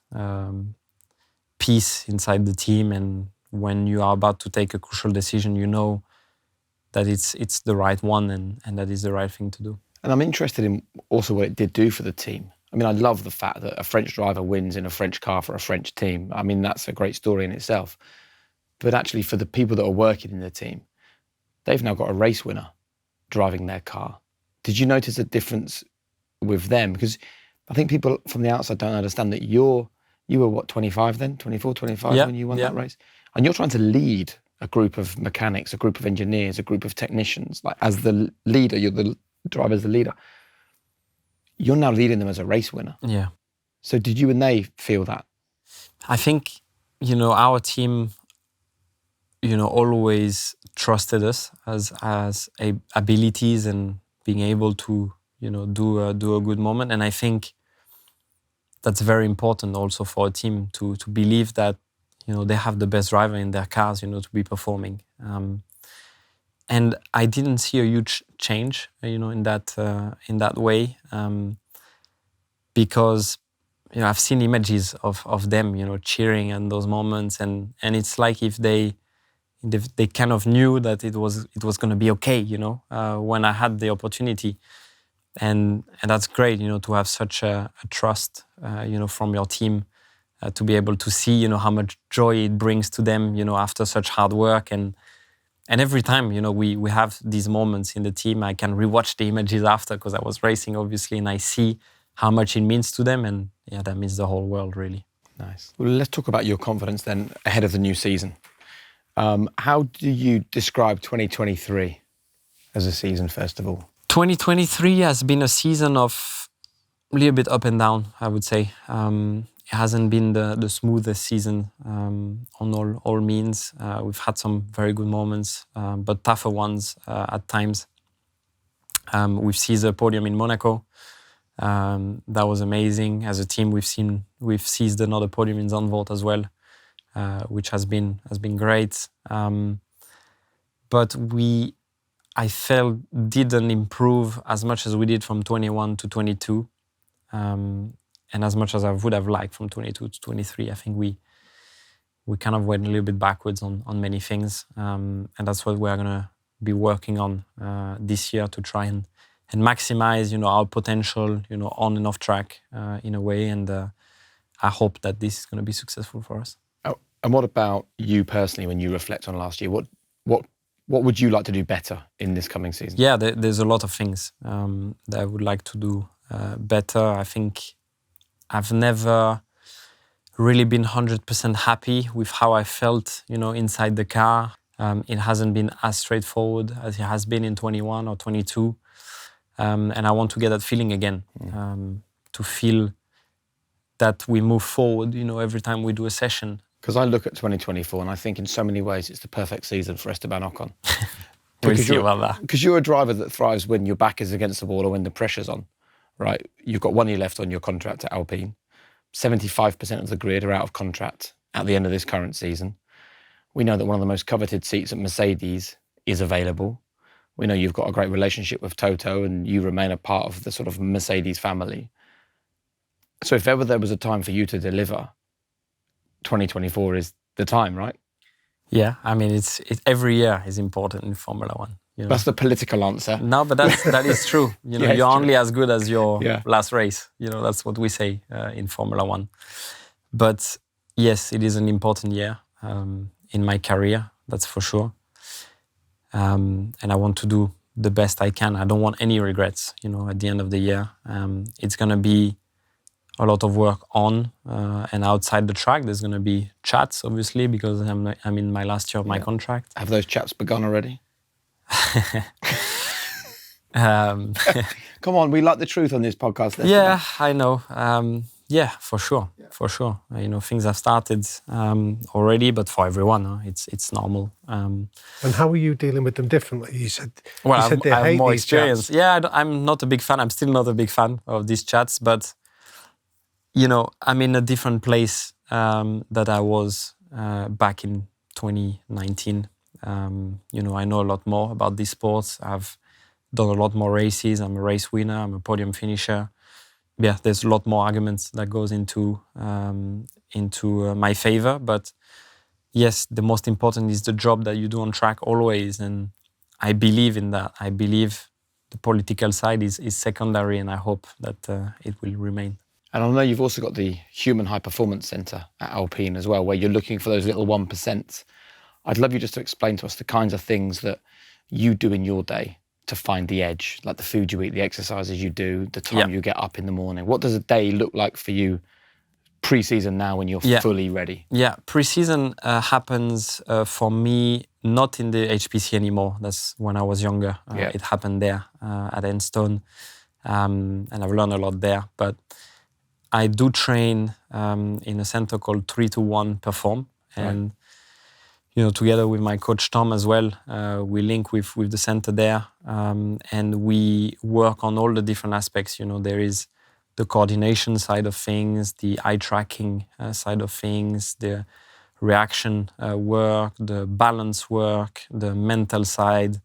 Speaker 1: peace inside the team. And when you are about to take a crucial decision, you know that it's the right one and that is the right thing to do.
Speaker 2: And I'm interested in also what it did do for the team. I mean, I love the fact that a French driver wins in a French car for a French team. I mean, that's a great story in itself. But actually, for the people that are working in the team, they've now got a race winner driving their car. Did you notice a difference with them? Because I think people from the outside don't understand that you were, what, 25 then? 24, 25 when you won that race? And you're trying to lead a group of mechanics, a group of engineers, a group of technicians. Like, as the leader, you're the driver's the leader. You're now leading them as a race winner.
Speaker 1: Yeah.
Speaker 2: So did you and they feel that?
Speaker 1: I think, our team, always trusted us as abilities and being able to, do a good moment. And I think that's very important also for a team to believe that, they have the best driver in their cars, to be performing. And I didn't see a huge change, in that way, because I've seen images of them, cheering in those moments, and it's like if they kind of knew that it was going to be okay, when I had the opportunity, and that's great, to have such a trust, from your team, to be able to see, how much joy it brings to them, after such hard work. And every time, we have these moments in the team, I can rewatch the images after, because I was racing, obviously, and I see how much it means to them. And yeah, that means the whole world, really.
Speaker 2: Nice. Well, let's talk about your confidence then ahead of the new season. How do you describe 2023 as a season, first of all?
Speaker 1: 2023 has been a season of a little bit up and down, I would say. It hasn't been the smoothest season on all means. We've had some very good moments, but tougher ones at times. We've seized a podium in Monaco. That was amazing. As a team, we've seized another podium in Zandvoort as well, which has been great. But I felt, didn't improve as much as we did from 21 to 22. And as much as I would have liked from 22 to 23, I think we kind of went a little bit backwards on many things. And that's what we're going to be working on this year, to try and maximize, our potential, on and off track in a way. And I hope that this is going to be successful for us.
Speaker 2: Oh, and what about you personally, when you reflect on last year? What would you like to do better in this coming season?
Speaker 1: Yeah, there's a lot of things that I would like to do better. I think I've never really been 100% happy with how I felt, inside the car. It hasn't been as straightforward as it has been in 21 or 22. And I want to get that feeling again, to feel that we move forward, every time we do a session.
Speaker 2: Because I look at 2024 and I think in so many ways it's the perfect season for Esteban Ocon.
Speaker 1: We'll see about that.
Speaker 2: Because you're a driver that thrives when your back is against the wall or when the pressure's on, right? You've got 1 year left on your contract at Alpine. 75% of the grid are out of contract at the end of this current season. We know that one of the most coveted seats at Mercedes is available. We know you've got a great relationship with Toto and you remain a part of the sort of Mercedes family. So if ever there was a time for you to deliver, 2024 is the time, right?
Speaker 1: Yeah, I mean, every year is important in Formula One.
Speaker 2: That's the political answer.
Speaker 1: No, but that is true.
Speaker 2: Yeah,
Speaker 1: you're only as good as your
Speaker 2: Yeah.
Speaker 1: last race. That's what we say in Formula One. But yes, it is an important year in my career, that's for sure. And I want to do the best I can. I don't want any regrets, at the end of the year. It's going to be a lot of work on and outside the track. There's going to be chats, obviously, because I'm in my last year of my contract.
Speaker 2: Have those chats begun already? Come on, we like the truth on this podcast.
Speaker 1: Yeah, I know. Yeah, for sure, for sure. Things have started already, but for everyone, it's normal.
Speaker 3: And how are you dealing with them differently? You said
Speaker 1: I have more
Speaker 3: these
Speaker 1: experience.
Speaker 3: chats.
Speaker 1: Yeah, I'm not a big fan. I'm still not a big fan of these chats, but I'm in a different place that I was back in 2019. I know a lot more about these sports. I've done a lot more races. I'm a race winner. I'm a podium finisher. Yeah, there's a lot more arguments that goes into my favor. But yes, the most important is the job that you do on track always, and I believe in that. I believe the political side is secondary, and I hope that it will remain.
Speaker 2: And I know you've also got the Human High Performance Centre at Alpine as well, where you're looking for those little 1%. I'd love you just to explain to us the kinds of things that you do in your day to find the edge, like the food you eat, the exercises you do, the time you get up in the morning. What does a day look like for you pre-season now when you're fully ready?
Speaker 1: Yeah, pre-season happens for me not in the HPC anymore. That's when I was younger. It happened there at Enstone, and I've learned a lot there. But I do train in a center called 3-1 Perform, and together with my coach Tom as well, we link with the center there, and we work on all the different aspects. There is the coordination side of things, the eye tracking side of things, the reaction work, the balance work, the mental side,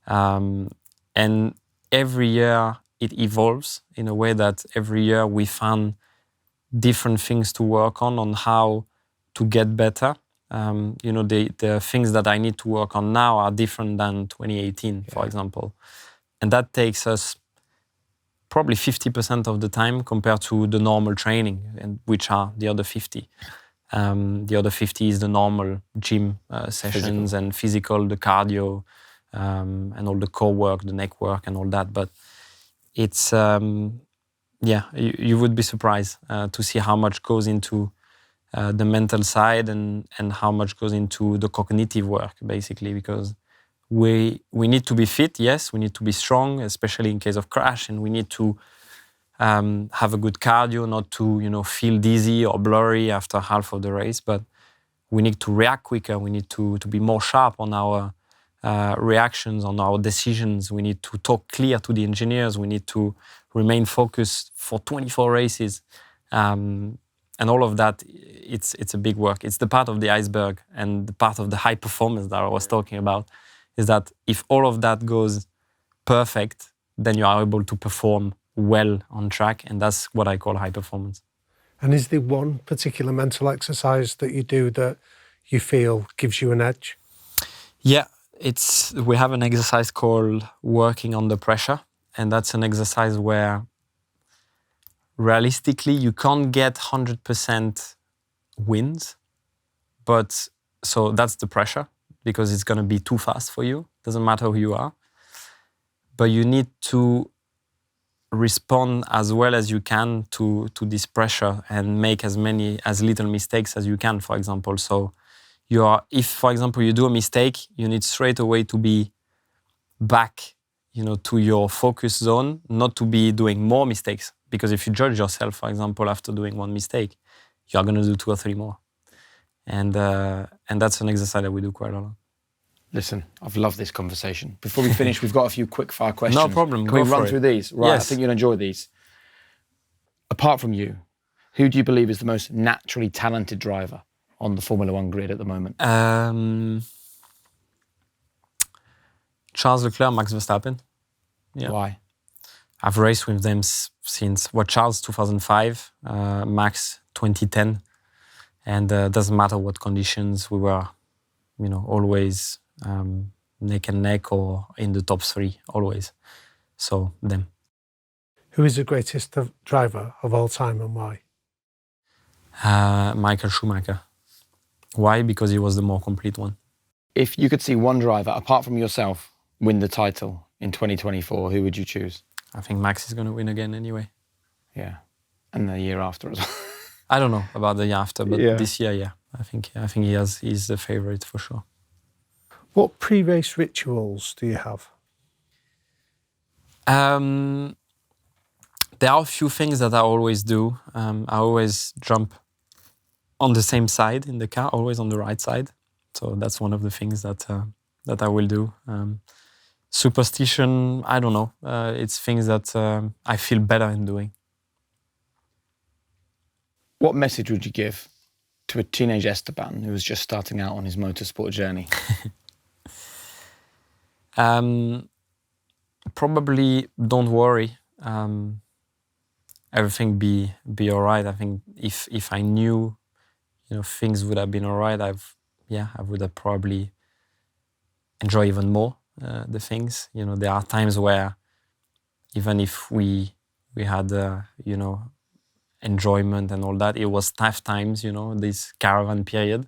Speaker 1: and every year it evolves in a way that every year we find different things to work on how to get better. The things that I need to work on now are different than 2018, for example. And that takes us probably 50% of the time compared to the normal training, and which are the other 50. The other 50 is the normal gym sessions and physical, the cardio, and all the core work, the neck work and all that. But it's, you would be surprised to see how much goes into the mental side and how much goes into the cognitive work, basically, because we need to be fit, yes, we need to be strong, especially in case of crash, and we need to have a good cardio, not to feel dizzy or blurry after half of the race, but we need to react quicker, we need to be more sharp on our reactions, on our decisions, we need to talk clear to the engineers, we need to remain focused for 24 races. And all of that, it's a big work. It's the part of the iceberg, and the part of the high performance that I was talking about is that if all of that goes perfect, then you are able to perform well on track, and that's what I call high performance.
Speaker 3: And is there one particular mental exercise that you do that you feel gives you an edge?
Speaker 1: Yeah, we have an exercise called working under pressure, and that's an exercise where realistically, you can't get 100% wins, but so that's the pressure, because it's going to be too fast for you. Doesn't matter who you are. But you need to respond as well as you can to this pressure and make as little mistakes as you can, for example. So if, for example, you do a mistake, you need straight away to be back, to your focus zone, not to be doing more mistakes. Because if you judge yourself, for example, after doing one mistake, you are going to do 2 or 3 more. And that's an exercise that we do quite a lot.
Speaker 2: Listen, I've loved this conversation. Before we finish, we've got a few quick fire questions.
Speaker 1: No problem.
Speaker 2: Can we run through these? Right,
Speaker 1: Yes.
Speaker 2: I think you'll enjoy these. Apart from you, who do you believe is the most naturally talented driver on the Formula One grid at the moment?
Speaker 1: Charles Leclerc, Max Verstappen. Yeah.
Speaker 2: Why?
Speaker 1: I've raced with them since, Charles 2005, Max 2010. And doesn't matter what conditions, we were, always neck and neck or in the top 3, always. So, them.
Speaker 3: Who is the greatest driver of all time and why?
Speaker 1: Michael Schumacher. Why? Because he was the more complete one.
Speaker 2: If you could see one driver, apart from yourself, win the title in 2024, who would you choose?
Speaker 1: I think Max is going to win again anyway.
Speaker 2: Yeah, and the year after as well.
Speaker 1: I don't know about the year after, but this year, yeah. I think he's the favorite for sure.
Speaker 3: What pre-race rituals do you have?
Speaker 1: There are a few things that I always do. I always jump on the same side in the car, always on the right side. So that's one of the things that I will do. Superstition, I don't know. It's things that I feel better in doing.
Speaker 2: What message would you give to a teenage Esteban who was just starting out on his motorsport journey?
Speaker 1: Probably don't worry. Everything be all right. I think if I knew, things would have been all right, I would have probably enjoyed even more the things. There are times where even if we had enjoyment and all that, it was tough times. This caravan period.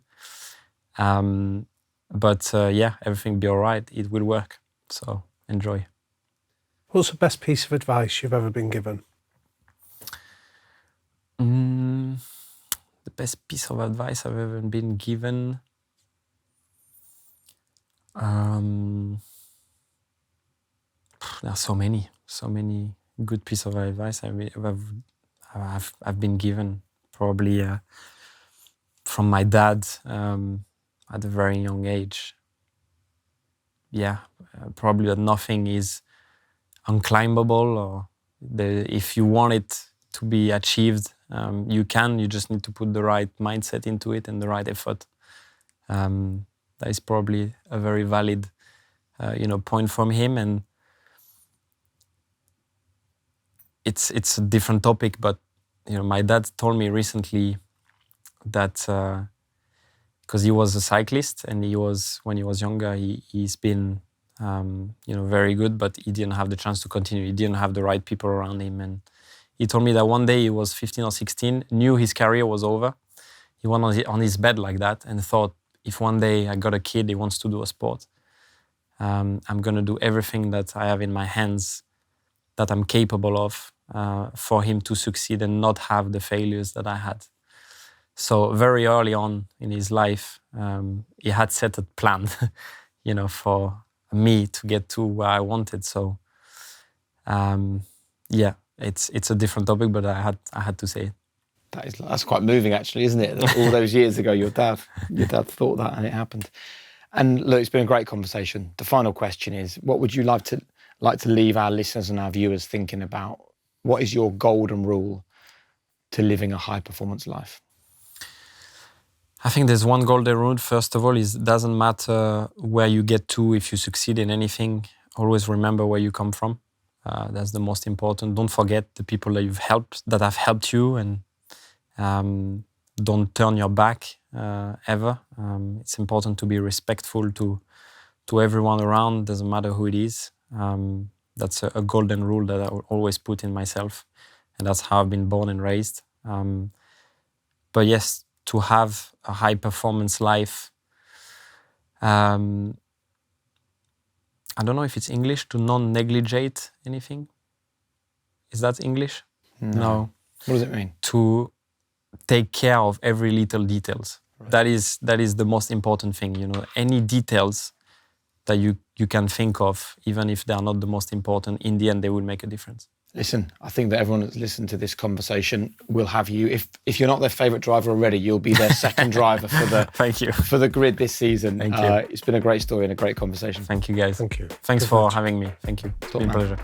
Speaker 1: But everything be all right. It will work. So enjoy.
Speaker 3: What's the best piece of advice you've ever been given?
Speaker 1: The best piece of advice I've ever been given. There are so many good pieces of advice I've been given. Probably from my dad at a very young age. Probably that nothing is unclimbable, or if you want it to be achieved, you can. You just need to put the right mindset into it and the right effort. That is probably a very valid, point from him. And it's a different topic, but my dad told me recently that because he was a cyclist and when he was younger, he's been very good, but he didn't have the chance to continue. He didn't have the right people around him. And he told me that one day he was 15 or 16, knew his career was over. He went on his bed like that and thought, if one day I got a kid, he wants to do a sport, I'm going to do everything that I have in my hands, that I'm capable of, for him to succeed and not have the failures that I had. So very early on in his life, he had set a plan, for me to get to where I wanted. So, it's a different topic, but I had to say it.
Speaker 2: That's quite moving, actually, isn't it? That all those years ago, your dad thought that, and it happened. And look, it's been a great conversation. The final question is: what would you like to leave our listeners and our viewers thinking about? What is your golden rule to living a high performance life?
Speaker 1: I think there's one golden rule. First of all, it doesn't matter where you get to if you succeed in anything. Always remember where you come from. That's the most important. Don't forget the people that you've helped, that have helped you, and don't turn your back ever. It's important to be respectful to everyone around. Doesn't matter who it is. That's a golden rule that I will always put in myself, and that's how I've been born and raised. But yes, to have a high performance life. I don't know if it's English, to non-negligate anything. Is that English? No.
Speaker 2: What does it mean?
Speaker 1: To take care of every little details. Right. That is the most important thing. Any details that you can think of, even if they are not the most important, in the end they will make a difference.
Speaker 2: Listen, I think that everyone that's listened to this conversation will have you. If you're not their favourite driver already, you'll be their second driver for the
Speaker 1: Thank you.
Speaker 2: For the grid this season.
Speaker 1: Thank you.
Speaker 2: It's been a great story and a great conversation.
Speaker 1: Thank you, guys.
Speaker 3: Thank you.
Speaker 1: Thanks for having me. Thank you. It's been a pleasure.